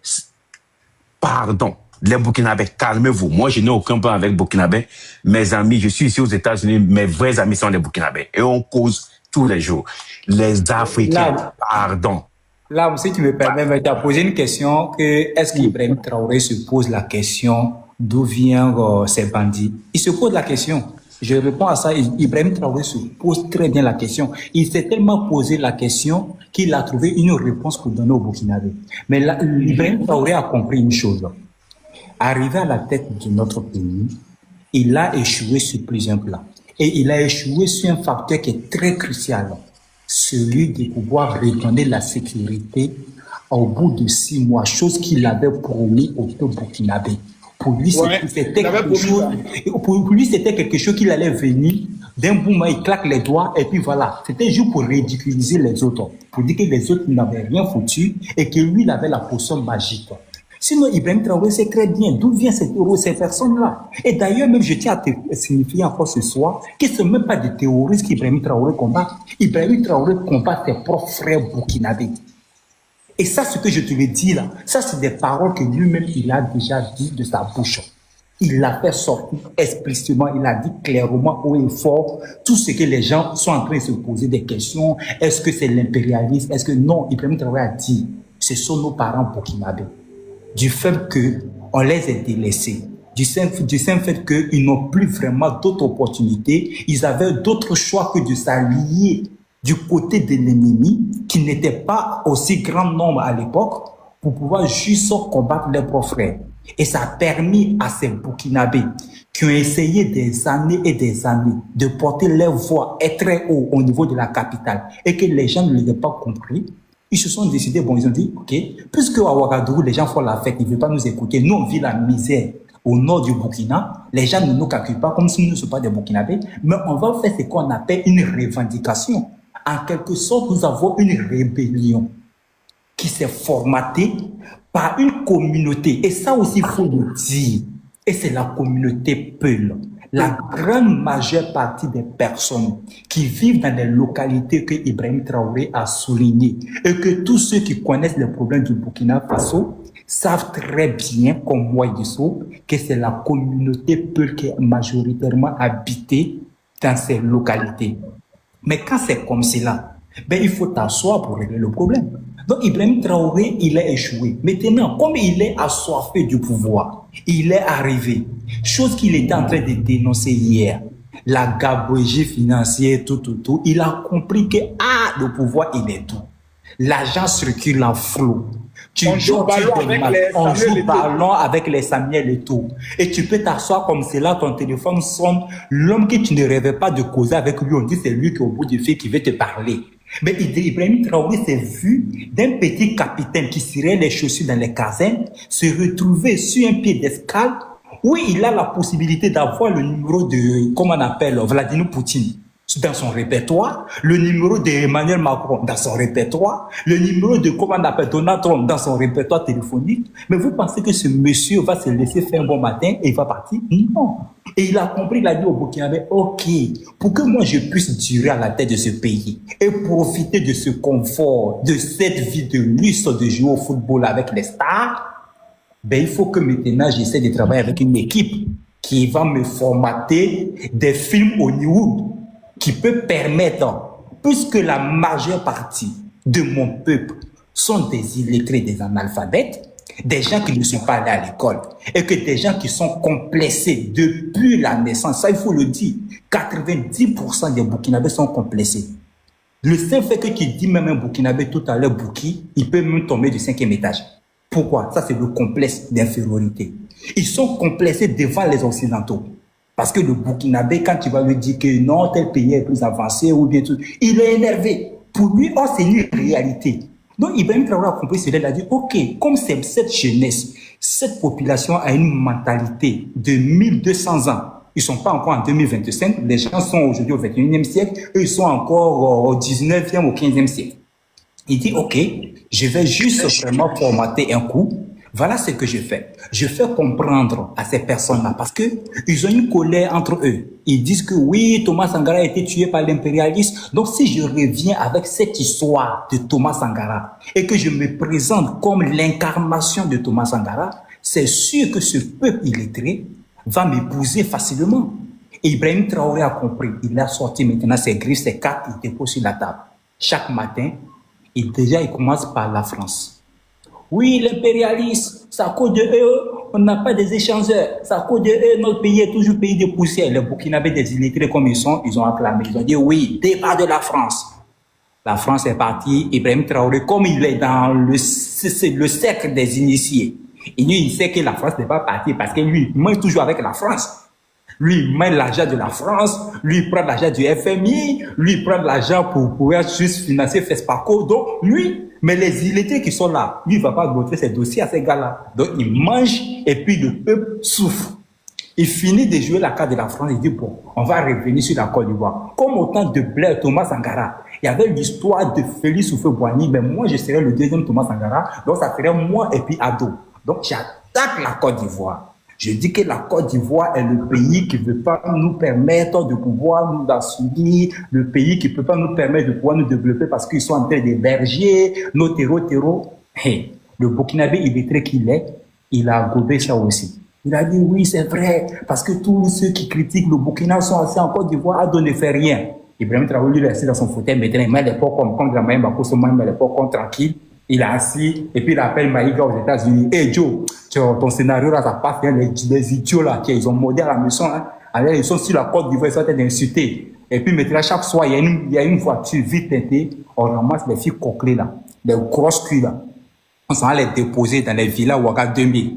Pardon. Les Burkinabés, calmez-vous. Moi, je n'ai aucun problème avec Burkinabés. Mes amis, je suis ici aux États-Unis, mes vrais amis sont les Burkinabés. Et on cause tous les jours. Les Africains, pardon. Là, si tu me permets, tu as posé une question que est-ce qu'Ibrahim Traoré se pose la question d'où viennent ces bandits? Il se pose la question. Je réponds à ça. Ibrahim Traoré se pose très bien la question. Il s'est tellement posé la question qu'il a trouvé une réponse pour donner aux Burkinabés. Mais là, Ibrahim Traoré a compris une chose. Arrivé à la tête de notre pays, il a échoué sur plusieurs plans. Et il a échoué sur un facteur qui est très crucial, celui de pouvoir redonner la sécurité au bout de 6 mois, chose qu'il avait promis au peuple burkinabé. Pour lui, c'était quelque chose qu'il allait venir, d'un moment, il claque les doigts, et puis voilà. C'était juste pour ridiculiser les autres, pour dire que les autres n'avaient rien foutu, et que lui, il avait la potion magique. Sinon, Ibrahim Traoré sait très bien d'où viennent ces personnes-là. Et d'ailleurs, même je tiens à te signifier encore ce soir que ce n'est même pas des terroristes qu'Ibrahim Traoré combat. Ibrahim Traoré combat ses propres frères burkinabés. Et ça, ce que je te le dis là, ça c'est des paroles que lui-même il a déjà dit de sa bouche. Il l'a fait sortir explicitement, il a dit clairement haut et fort tout ce que les gens sont en train de se poser des questions. Est-ce que c'est l'impérialisme? Est-ce que non? Ibrahim Traoré a dit, ce sont nos parents burkinabés. Du fait qu'on les ait délaissés, du simple fait qu'ils n'ont plus vraiment d'autres opportunités, ils avaient d'autres choix que de s'allier du côté de l'ennemi, qui n'était pas aussi grand nombre à l'époque, pour pouvoir juste combattre leurs propres frères. Et ça a permis à ces Burkinabés qui ont essayé des années et des années de porter leur voix très haut au niveau de la capitale et que les gens ne l'avaient pas compris. Ils se sont décidés, ils ont dit, ok, puisque à Ouagadougou, les gens font la fête, ils ne veulent pas nous écouter, nous on vit la misère au nord du Burkina, les gens ne nous calculent pas comme si nous ne sommes pas des Burkinabés, mais on va faire ce qu'on appelle une revendication. En quelque sorte, nous avons une rébellion qui s'est formatée par une communauté, et ça aussi il faut le dire, et c'est la communauté Peul. La grande majeure partie des personnes qui vivent dans les localités que Ibrahim Traoré a soulignées et que tous ceux qui connaissent les problèmes du Burkina Faso savent très bien, comme moi Youssou, que c'est la communauté Peul qui est majoritairement habitée dans ces localités. Mais quand c'est comme cela, il faut t'asseoir pour régler le problème. Donc Ibrahim Traoré, il a échoué. Maintenant, comme il est assoiffé du pouvoir, il est arrivé, chose qu'il était en train de dénoncer hier, la gabegie financière, tout, il a compris que le pouvoir, il est tout. L'argent circule en flot. On joue ballon avec les Samuel et tout. Et tu peux t'asseoir comme cela, ton téléphone sonne. L'homme que tu ne rêvais pas de causer avec lui, on dit c'est lui qui est au bout du fil qui veut te parler. Mais Ibrahim Traoré s'est vu d'un petit capitaine qui cirait les chaussures dans les casernes se retrouver sur un pied d'escale Oui, il a la possibilité d'avoir le numéro de, comment on appelle, Vladimir Poutine dans son répertoire, le numéro d'Emmanuel Macron dans son répertoire, le numéro de, comment on appelle, Donald Trump dans son répertoire téléphonique. Mais vous pensez que ce monsieur va se laisser faire un bon matin et il va partir? Non. Et il a compris, il a dit au Burkinabé, ok, pour que moi je puisse durer à la tête de ce pays et profiter de ce confort, de cette vie de luxe de jouer au football avec les stars, ben il faut que maintenant j'essaie de travailler avec une équipe qui va me formater des films Hollywood qui peut permettre, puisque la majeure partie de mon peuple sont des illettrés, des analphabètes, des gens qui ne sont pas allés à l'école, et que des gens qui sont complexés depuis la naissance, ça il faut le dire, 90% des Burkinabés sont complexés. Le seul fait que tu dis même un Burkinabé tout à l'heure, Burki, il peut même tomber du 5e étage. Pourquoi? Ça c'est le complexe d'infériorité. Ils sont complexés devant les Occidentaux. Parce que le Burkinabé, quand tu vas lui dire que non, tel pays est plus avancé ou bien tout, il est énervé. Pour lui, oh, c'est une réalité. Donc, Ibrahim Traoré a compris cela, il a dit, ok, comme c'est cette jeunesse, cette population a une mentalité de 1200 ans. Ils ne sont pas encore en 2025, les gens sont aujourd'hui au 21e siècle, eux, ils sont encore au 19e, au 15e siècle. Il dit, ok, je vais juste vraiment formater un coup. Voilà ce que je fais. Je fais comprendre à ces personnes-là parce que ils ont une colère entre eux. Ils disent que oui, Thomas Sankara a été tué par l'impérialisme. Donc si je reviens avec cette histoire de Thomas Sankara et que je me présente comme l'incarnation de Thomas Sankara, c'est sûr que ce peuple illettré va m'épouser facilement. Et Ibrahim Traoré a compris. Il a sorti maintenant ses griffes, ses cartes, il dépose sur la table. Chaque matin, il commence par la France. Oui, l'impérialisme, c'est à cause de eux, on n'a pas des échangeurs. C'est à cause de eux, notre pays est toujours pays de poussière. Les Burkinabés des illettrés comme ils sont, ils ont acclamé. Ils ont dit oui, départ de la France. La France est partie. Ibrahim Traoré, comme il est dans le cercle des initiés, il sait que la France n'est pas partie parce que lui, il mange toujours avec la France. Lui, il met l'argent de la France, lui, il prend l'argent du FMI, lui, il prend l'argent pour pouvoir juste financer FESPACO. Donc, lui, mais les illettrés qui sont là, lui, il ne va pas montrer ses dossiers à ces gars-là. Donc, il mange et puis le peuple souffre. Il finit de jouer la carte de la France, il dit, bon, on va revenir sur la Côte d'Ivoire. Comme au temps de Blair, Thomas Sankara, il y avait l'histoire de Félix Houphouët-Boigny, mais moi, je serais le deuxième Thomas Sankara, donc ça ferait moi et puis Ado. Donc, j'attaque la Côte d'Ivoire. Je dis que la Côte d'Ivoire est le pays qui ne veut pas nous permettre de pouvoir nous assumer, le pays qui ne peut pas nous permettre de pouvoir nous développer parce qu'ils sont en train d'héberger nos terreaux. Hey, le Burkinabé illettré qu'il est, il a gobé ça aussi. Il a dit oui, c'est vrai, parce que tous ceux qui critiquent le Burkina sont assis en Côte d'Ivoire, Ado ne fait rien. Ibrahim Traoré, lui, est assis dans son fauteuil, maintenant, il met les porcs comme Dramane Bako, il met les porcs comme tranquille. Il est assis, et puis il appelle Maïga aux États-Unis. Hey Joe, ton scénario là, ça passe bien, les idiots là, ils ont modé à la maison, hein. Alors, ils sont sur la Côte d'Ivoire, ils sont en train d'insulter. Et puis maintenant, chaque soir, il y a une voiture vite teintée, on ramasse les filles coquelées là, les grosses cuits là. On s'en va les déposer dans les villas Ouaga 2000.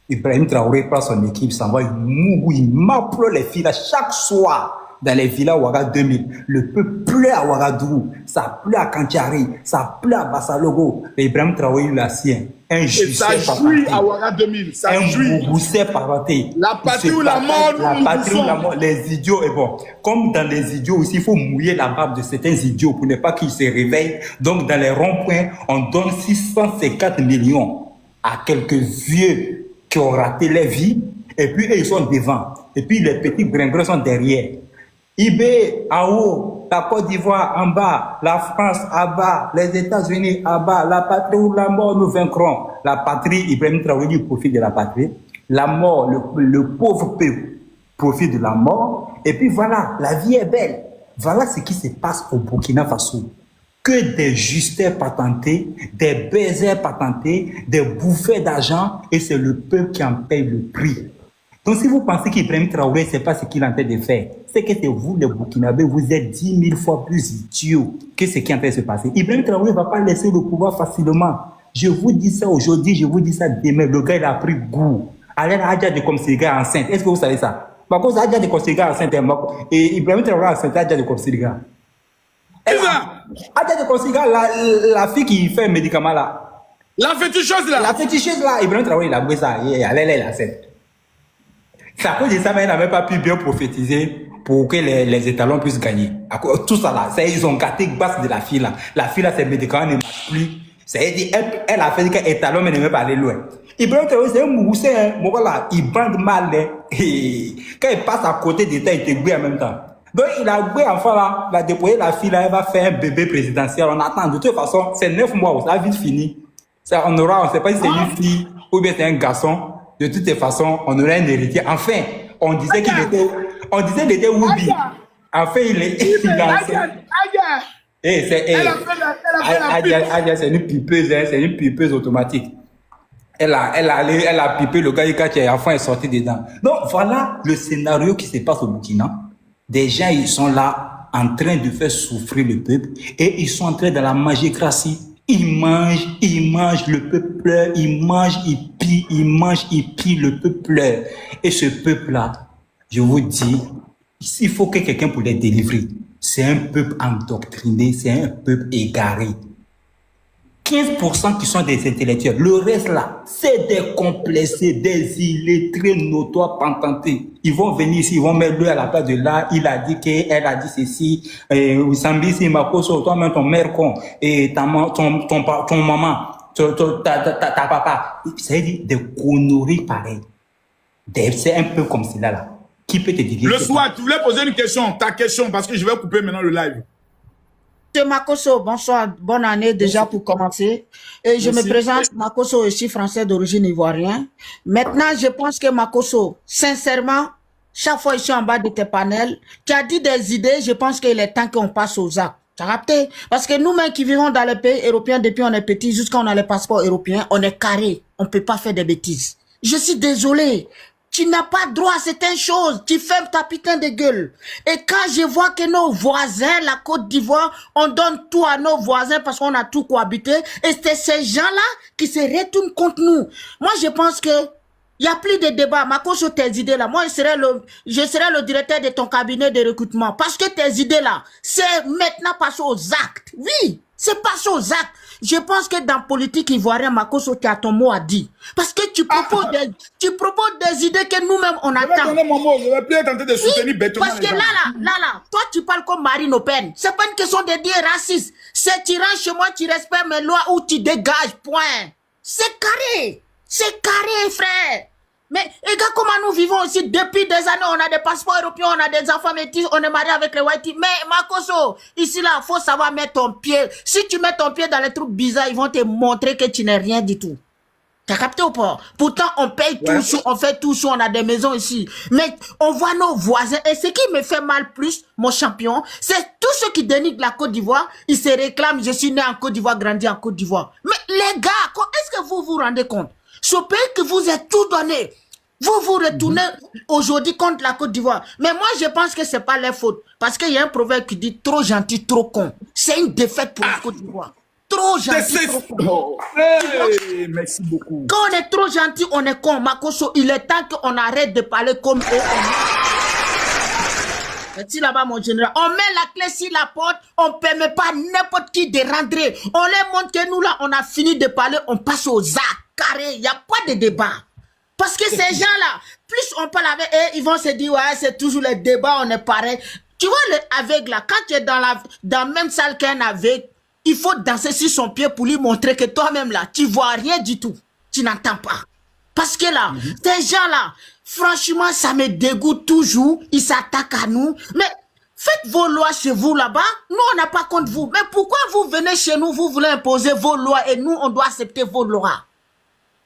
Ibrahim Traoré prend son équipe, s'en va, il m'applaudit les filles là, chaque soir. Dans les villas Ouaga 2000, le peuple pleut à Ouagadougou, ça pleut à Kantiari, ça pleut à Bassalogo. Et Ibrahim Traoré, il a sien. Un jussé jouit à Ouaga 2000, ça jouit. Un bousset parenté. La patrie ou la mort, la patrie ou la mort, les idiots. Et bon, comme dans les idiots aussi, il faut mouiller la barbe de certains idiots pour ne pas qu'ils se réveillent. Donc, dans les ronds-points, on donne 650 millions à quelques vieux qui ont raté leur vie. Et puis, eux, ils sont devant. Et puis, les petits gringres sont derrière. IB en haut, la Côte d'Ivoire en bas, la France en bas, les États-Unis en bas, la patrie ou la mort, nous vaincrons. La patrie, Ibrahim Traoré profite de la patrie. La mort, le pauvre peuple profite de la mort. Et puis voilà, la vie est belle. Voilà ce qui se passe au Burkina Faso. Que des justeurs patentés, des baisers patentés, des bouffées d'argent, et c'est le peuple qui en paye le prix. Donc si vous pensez qu'Ibrahim Traoré, c'est pas ce qu'il est en train de faire, c'est que c'est vous, les Burkinabés, vous êtes 10 000 fois plus idiots que ce qui est en train de se passer. Ibrahim Traoré ne va pas laisser le pouvoir facilement. Je vous dis ça aujourd'hui, je vous dis ça demain. Le gars, il a pris goût. Alain Hadja de Komsiriga enceinte. Est-ce que vous savez ça? Par contre, Hadja de Komsiriga enceinte et Ibrahim Traoré enceinte, Hadja de Komsiriga. Hadja de Komsiriga, la fille qui fait un médicament là. La féticheuse là. La féticheuse là, Ibrahim Traoré, il a boué ça. Elle est enceinte. C'est à cause de ça, mais ils n'avaient pas pu bien prophétiser pour que les étalons puissent gagner. Tout ça là, ils ont gâté base de la fille là. La fille là, ses médicaments ne marchent plus. Elle a fait qu'un étalon, mais ne veut pas aller loin. Ibrahim Traoré, c'est un moussé, hein. Bon, voilà, il bande mal, hein. Et quand il passe à côté de toi, il te gbé en même temps. Donc, il a gbé enfin là, il a déployé la fille là, elle va faire un bébé présidentiel. On attend. De toute façon, c'est 9 mois, ça va vite fini. On ne sait pas si c'est une fille ou bien c'est un garçon. De toutes les façons, on aurait un héritier. Enfin, on disait qu'il était Woubi. Enfin, il est lancé. Adia, c'est une pipeuse, hein, c'est une pipeuse automatique. Elle a pipé le gars qui enfin est sorti dedans. Donc voilà le scénario qui se passe au Burkina. Des gens, ils sont là en train de faire souffrir le peuple et ils sont en train de la magicratie. Ils mangent, le peuple pleure, ils mangent, ils pillent, le peuple pleure. Et ce peuple-là, je vous dis, il faut que quelqu'un pour les délivrer. C'est un peuple endoctriné, c'est un peuple égaré. 15% qui sont des intellectuels. Le reste là, c'est des complexés, des illettrés notoires, pantantés. Ils vont venir ici, ils vont mettre lui à la place de là. Il a dit qu'elle a dit ceci. Sambi, c'est Makoso, toi-même ton mère con. Et ton maman, ta papa. C'est des conneries pareilles. C'est un peu comme cela là. Qui peut te dire? Le soir, tu voulais poser une question, ta question, parce que je vais couper maintenant le live. Monsieur Makoso, bonsoir, bonne année déjà pour commencer. Et je me présente, Makoso, je suis français d'origine ivoirienne. Maintenant, je pense que Makoso, sincèrement, chaque fois ici en bas de tes panels, tu as dit des idées, je pense qu'il est temps qu'on passe aux actes. Tu as capté? Parce que nous-mêmes qui vivons dans les pays européens depuis on est petit, jusqu'à on a les passeports européens, on est carré. On ne peut pas faire des bêtises. Je suis désolé. Tu n'as pas droit à certaines choses. Tu fermes ta putain de gueule. Et quand je vois que nos voisins, la Côte d'Ivoire, on donne tout à nos voisins parce qu'on a tout cohabité, et c'est ces gens-là qui se retournent contre nous. Moi, je pense que il n'y a plus de débat. Makoso, tes idées-là, moi, je serai le directeur de ton cabinet de recrutement. Parce que tes idées-là, c'est maintenant passer aux actes. Oui, c'est passer aux actes. Je pense que dans politique ivoirienne, Makoso, tu as ton mot à dire. Parce que tu proposes des idées que nous-mêmes, on attend. Je vais plus être tenté de soutenir bêtement. Parce que là, toi, tu parles comme Marine Le Pen. C'est pas une question de dire raciste. C'est tu rentres chez moi, tu respectes mes lois ou tu dégages, point. C'est carré. C'est carré, frère. Mais, regarde comment nous vivons ici. Depuis des années, on a des passeports européens, on a des enfants métis, on est mariés avec les whiteys. Mais, Makoso, ici, là, faut savoir mettre ton pied. Si tu mets ton pied dans les trucs bizarres, ils vont te montrer que tu n'es rien du tout. T'as capté ou pas? Pourtant, on paye tout sous, on fait tout sous, on a des maisons ici. Mais, on voit nos voisins. Et ce qui me fait mal plus, mon champion, c'est tous ceux qui dénigrent la Côte d'Ivoire, ils se réclament, je suis né en Côte d'Ivoire, grandi en Côte d'Ivoire. Mais, les gars, est-ce que vous vous rendez compte? Ce pays que vous êtes tout donné, vous vous retournez aujourd'hui contre la Côte d'Ivoire. Mais moi, je pense que c'est pas leur faute. Parce qu'il y a un proverbe qui dit trop gentil, trop con. C'est une défaite pour la Côte d'Ivoire. Trop gentil, trop con. Hey, merci beaucoup. Quand on est trop gentil, on est con. Makoso, il est temps qu'on arrête de parler comme eux. Merci là-bas, mon général. On met la clé sur la porte, on ne permet pas n'importe qui de rentrer. On les montre que nous, là, on a fini de parler, on passe aux actes. Carré, il n'y a pas de débat. Parce que ces gens-là, plus on parle avec eux, ils vont se dire, ouais, c'est toujours les débats, on est pareil. Tu vois, l'aveugle là, quand tu es dans la même salle qu'un aveugle, il faut danser sur son pied pour lui montrer que toi-même là, tu vois rien du tout. Tu n'entends pas. Parce que là, ces gens-là, franchement, ça me dégoûte toujours. Ils s'attaquent à nous. Mais faites vos lois chez vous là-bas. Nous, on n'a pas contre vous. Mais pourquoi vous venez chez nous, vous voulez imposer vos lois et nous, on doit accepter vos lois?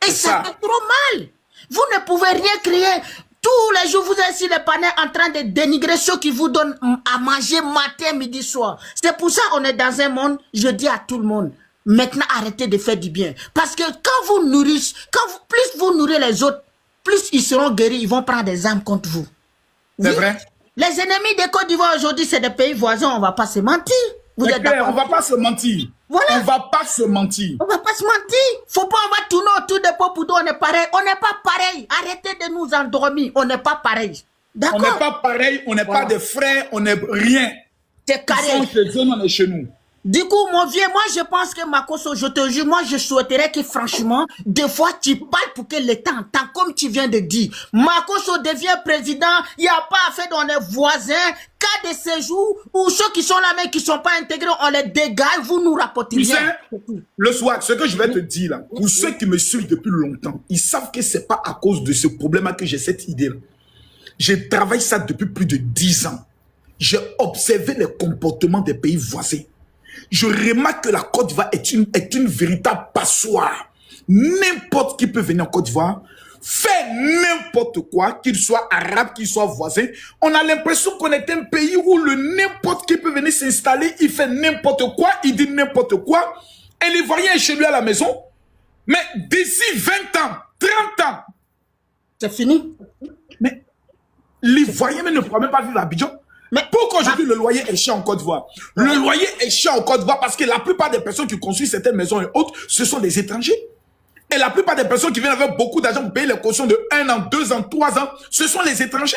Et ça fait trop mal. Vous ne pouvez rien créer. Tous les jours, vous êtes sur les panels en train de dénigrer ceux qui vous donnent à manger matin, midi, soir. C'est pour ça qu'on est dans un monde, je dis à tout le monde, maintenant arrêtez de faire du bien. Parce que quand vous nourrissez, plus vous nourrissez les autres, plus ils seront guéris, ils vont prendre des armes contre vous. C'est vrai. Les ennemis de Côte d'Ivoire aujourd'hui, c'est des pays voisins, on ne va pas se mentir. Vous êtes d'accord? On ne va pas se mentir. Voilà. On ne va pas se mentir. On ne va pas se mentir. Faut pas, on va tourner autour des pots pour on est pareil. On n'est pas pareil. Arrêtez de nous endormir. On n'est pas pareil. D'accord? On n'est pas pareil, on n'est pas des frères, on n'est rien. C'est carré. Ils sont chez eux, on est chez nous. Du coup, mon vieux, moi, je pense que Makosso, je te jure, moi, je souhaiterais que, franchement, des fois, tu parles pour que l'État entende, comme tu viens de dire. Makosso devient président, il n'y a pas affaire dans les voisins, cas de séjour, ou ceux qui sont là, mais qui ne sont pas intégrés, on les dégage, vous nous rapportez Tu rien. sais, le soir, ce que je vais te dire là, pour ceux qui me suivent depuis longtemps, ils savent que c'est pas à cause de ce problème-là que j'ai cette idée-là. Je travaille ça depuis plus de 10 ans. J'ai observé les comportements des pays voisins. Je remarque que la Côte d'Ivoire est une véritable passoire. N'importe qui peut venir en Côte d'Ivoire, faire n'importe quoi, qu'il soit arabe, qu'il soit voisin. On a l'impression qu'on est un pays où n'importe qui peut venir s'installer, il fait n'importe quoi, il dit n'importe quoi. Et l'Ivoirien est chez lui à la maison. Mais d'ici 20 ans, 30 ans, c'est fini. Mais l'Ivoirien ne pourra même pas vivre à Abidjan. Mais pourquoi aujourd'hui le loyer est cher en Côte d'Ivoire? Le loyer est cher en Côte d'Ivoire parce que la plupart des personnes qui construisent certaines maisons et autres, ce sont des étrangers. Et la plupart des personnes qui viennent avec beaucoup d'argent pour payer les cautions de 1 an, 2 ans, 3 ans, ce sont les étrangers.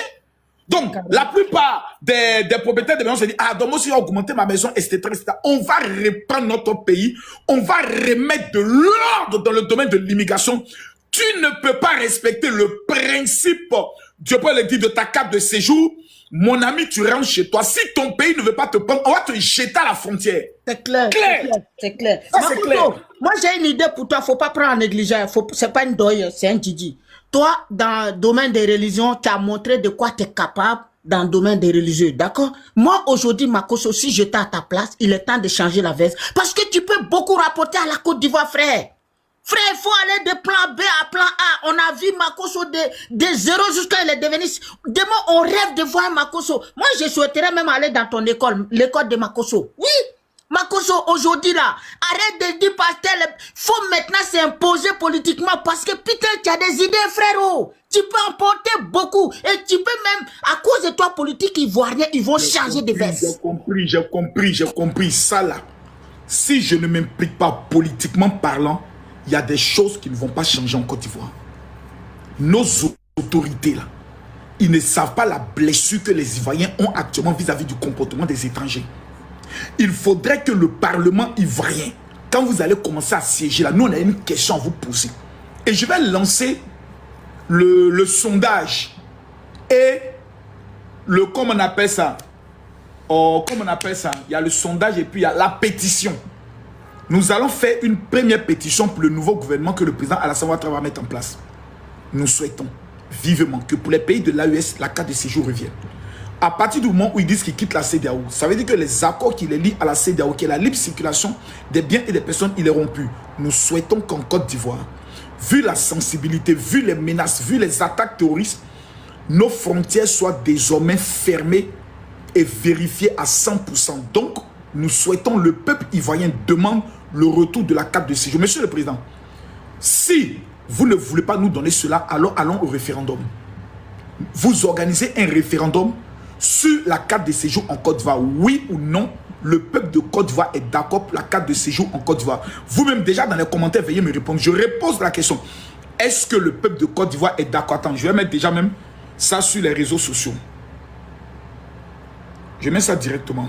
Donc, la plupart des propriétaires de maisons se disent, ah, donc moi, si j'ai augmenté ma maison, etc., etc., on va reprendre notre pays, on va remettre de l'ordre dans le domaine de l'immigration. Tu ne peux pas respecter le principe, je peux le dire, de ta carte de séjour. Mon ami, tu rentres chez toi. Si ton pays ne veut pas te prendre, on va te jeter à la frontière. C'est clair. C'est clair. Ça, c'est clair. Moi, j'ai une idée pour toi. Faut pas prendre en négligence. C'est pas une doye, c'est un Didi. Toi, dans le domaine des religions, tu as montré de quoi tu es capable dans le domaine des religieux. D'accord? Moi, aujourd'hui, Makosso, si j'étais à ta place, il est temps de changer la veste. Parce que tu peux beaucoup rapporter à la Côte d'Ivoire, frère. Frère, il faut aller de plan B à plan A. On a vu Makosso de 0 jusqu'à il est devenu... Demain, on rêve de voir Makosso. Moi, je souhaiterais même aller dans ton école, l'école de Makosso. Oui, Makosso, aujourd'hui là, arrête de dire par tel... Faut maintenant s'imposer politiquement parce que putain, tu as des idées, frérot. Tu peux emporter beaucoup. Et tu peux même, à cause de toi, politique ivoirien, ils vont changer de veste. J'ai compris ça là. Si je ne m'implique pas politiquement parlant, il y a des choses qui ne vont pas changer en Côte d'Ivoire. Nos autorités, là, ils ne savent pas la blessure que les Ivoiriens ont actuellement vis-à-vis du comportement des étrangers. Il faudrait que le Parlement ivoirien, quand vous allez commencer à siéger là, nous on a une question à vous poser. Et je vais lancer le sondage et le, comment on appelle ça? Comment on appelle ça? Il y a le sondage et puis il y a la pétition. Nous allons faire une première pétition pour le nouveau gouvernement que le président Alassane Ouattara va mettre en place. Nous souhaitons vivement que pour les pays de l'AES, la carte de séjour revienne. À partir du moment où ils disent qu'ils quittent la CEDEAO, ça veut dire que les accords qui les lient à la CEDEAO, qui est la libre circulation des biens et des personnes, ils les rompus. Nous souhaitons qu'en Côte d'Ivoire, vu la sensibilité, vu les menaces, vu les attaques terroristes, nos frontières soient désormais fermées et vérifiées à 100%. Donc, nous souhaitons, le peuple ivoirien demande le retour de la carte de séjour. Monsieur le Président, si vous ne voulez pas nous donner cela, alors allons au référendum. Vous organisez un référendum sur la carte de séjour en Côte d'Ivoire. Oui ou non, le peuple de Côte d'Ivoire est d'accord pour la carte de séjour en Côte d'Ivoire. Vous-même, déjà dans les commentaires, veuillez me répondre. Je repose la question. Est-ce que le peuple de Côte d'Ivoire est d'accord? Attends, je vais mettre déjà même ça sur les réseaux sociaux. Je mets ça directement.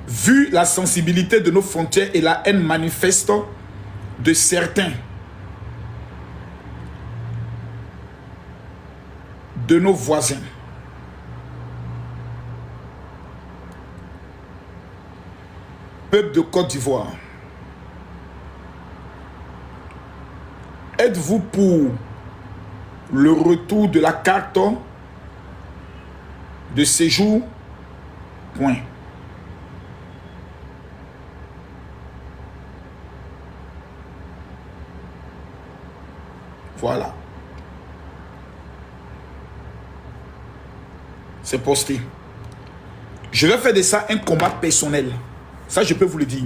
Vu la sensibilité de nos frontières et la haine manifeste de certains de nos voisins, peuple de Côte d'Ivoire, êtes-vous pour le retour de la carte de séjour? Point. Voilà. C'est posté. Je vais faire de ça un combat personnel. Ça, je peux vous le dire.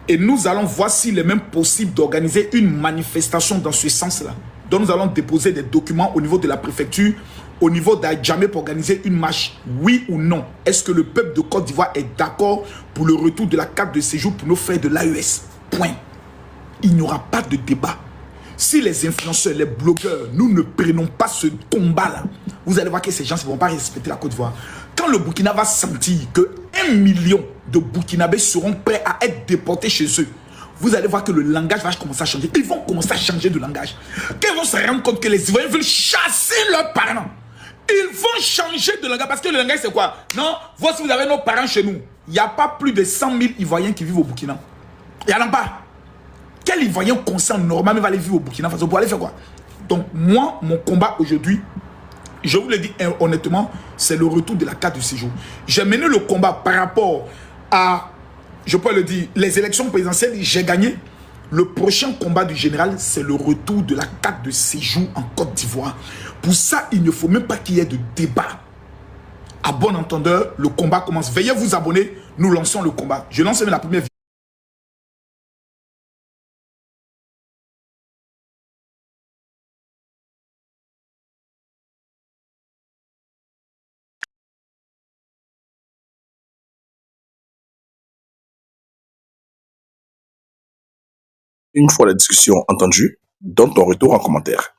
Et nous allons voir s'il est même possible d'organiser une manifestation dans ce sens-là. Donc, nous allons déposer des documents au niveau de la préfecture au niveau d'Adjamé pour organiser une marche, oui ou non? Est-ce que le peuple de Côte d'Ivoire est d'accord pour le retour de la carte de séjour pour nos frères de l'AES? Point. Il n'y aura pas de débat. Si les influenceurs, les blogueurs, nous ne prenons pas ce combat-là, vous allez voir que ces gens ne vont pas respecter la Côte d'Ivoire. Quand le Burkina va sentir que 1 million de Burkinabés seront prêts à être déportés chez eux, vous allez voir que le langage va commencer à changer. Ils vont commencer à changer de langage. Quand ils vont se rendre compte que les Ivoiriens veulent chasser leurs parents, ils vont changer de langage. Parce que le langage, c'est quoi? Non, voici, vous avez nos parents chez nous. Il n'y a pas plus de 100 000 Ivoiriens qui vivent au Burkina. Il n'y en a pas. Quel Ivoirien conscient normalement va aller vivre au Burkina Faso pour aller faire quoi? Donc moi, mon combat aujourd'hui, je vous le dis honnêtement, c'est le retour de la carte de séjour. J'ai mené le combat par rapport à, je peux le dire, les élections présidentielles, j'ai gagné. Le prochain combat du général, c'est le retour de la carte de séjour en Côte d'Ivoire. Pour ça, il ne faut même pas qu'il y ait de débat. À bon entendeur, le combat commence. Veuillez vous abonner, nous lançons le combat. Je lance même la première vidéo. Une fois la discussion entendue, donne ton retour en commentaire.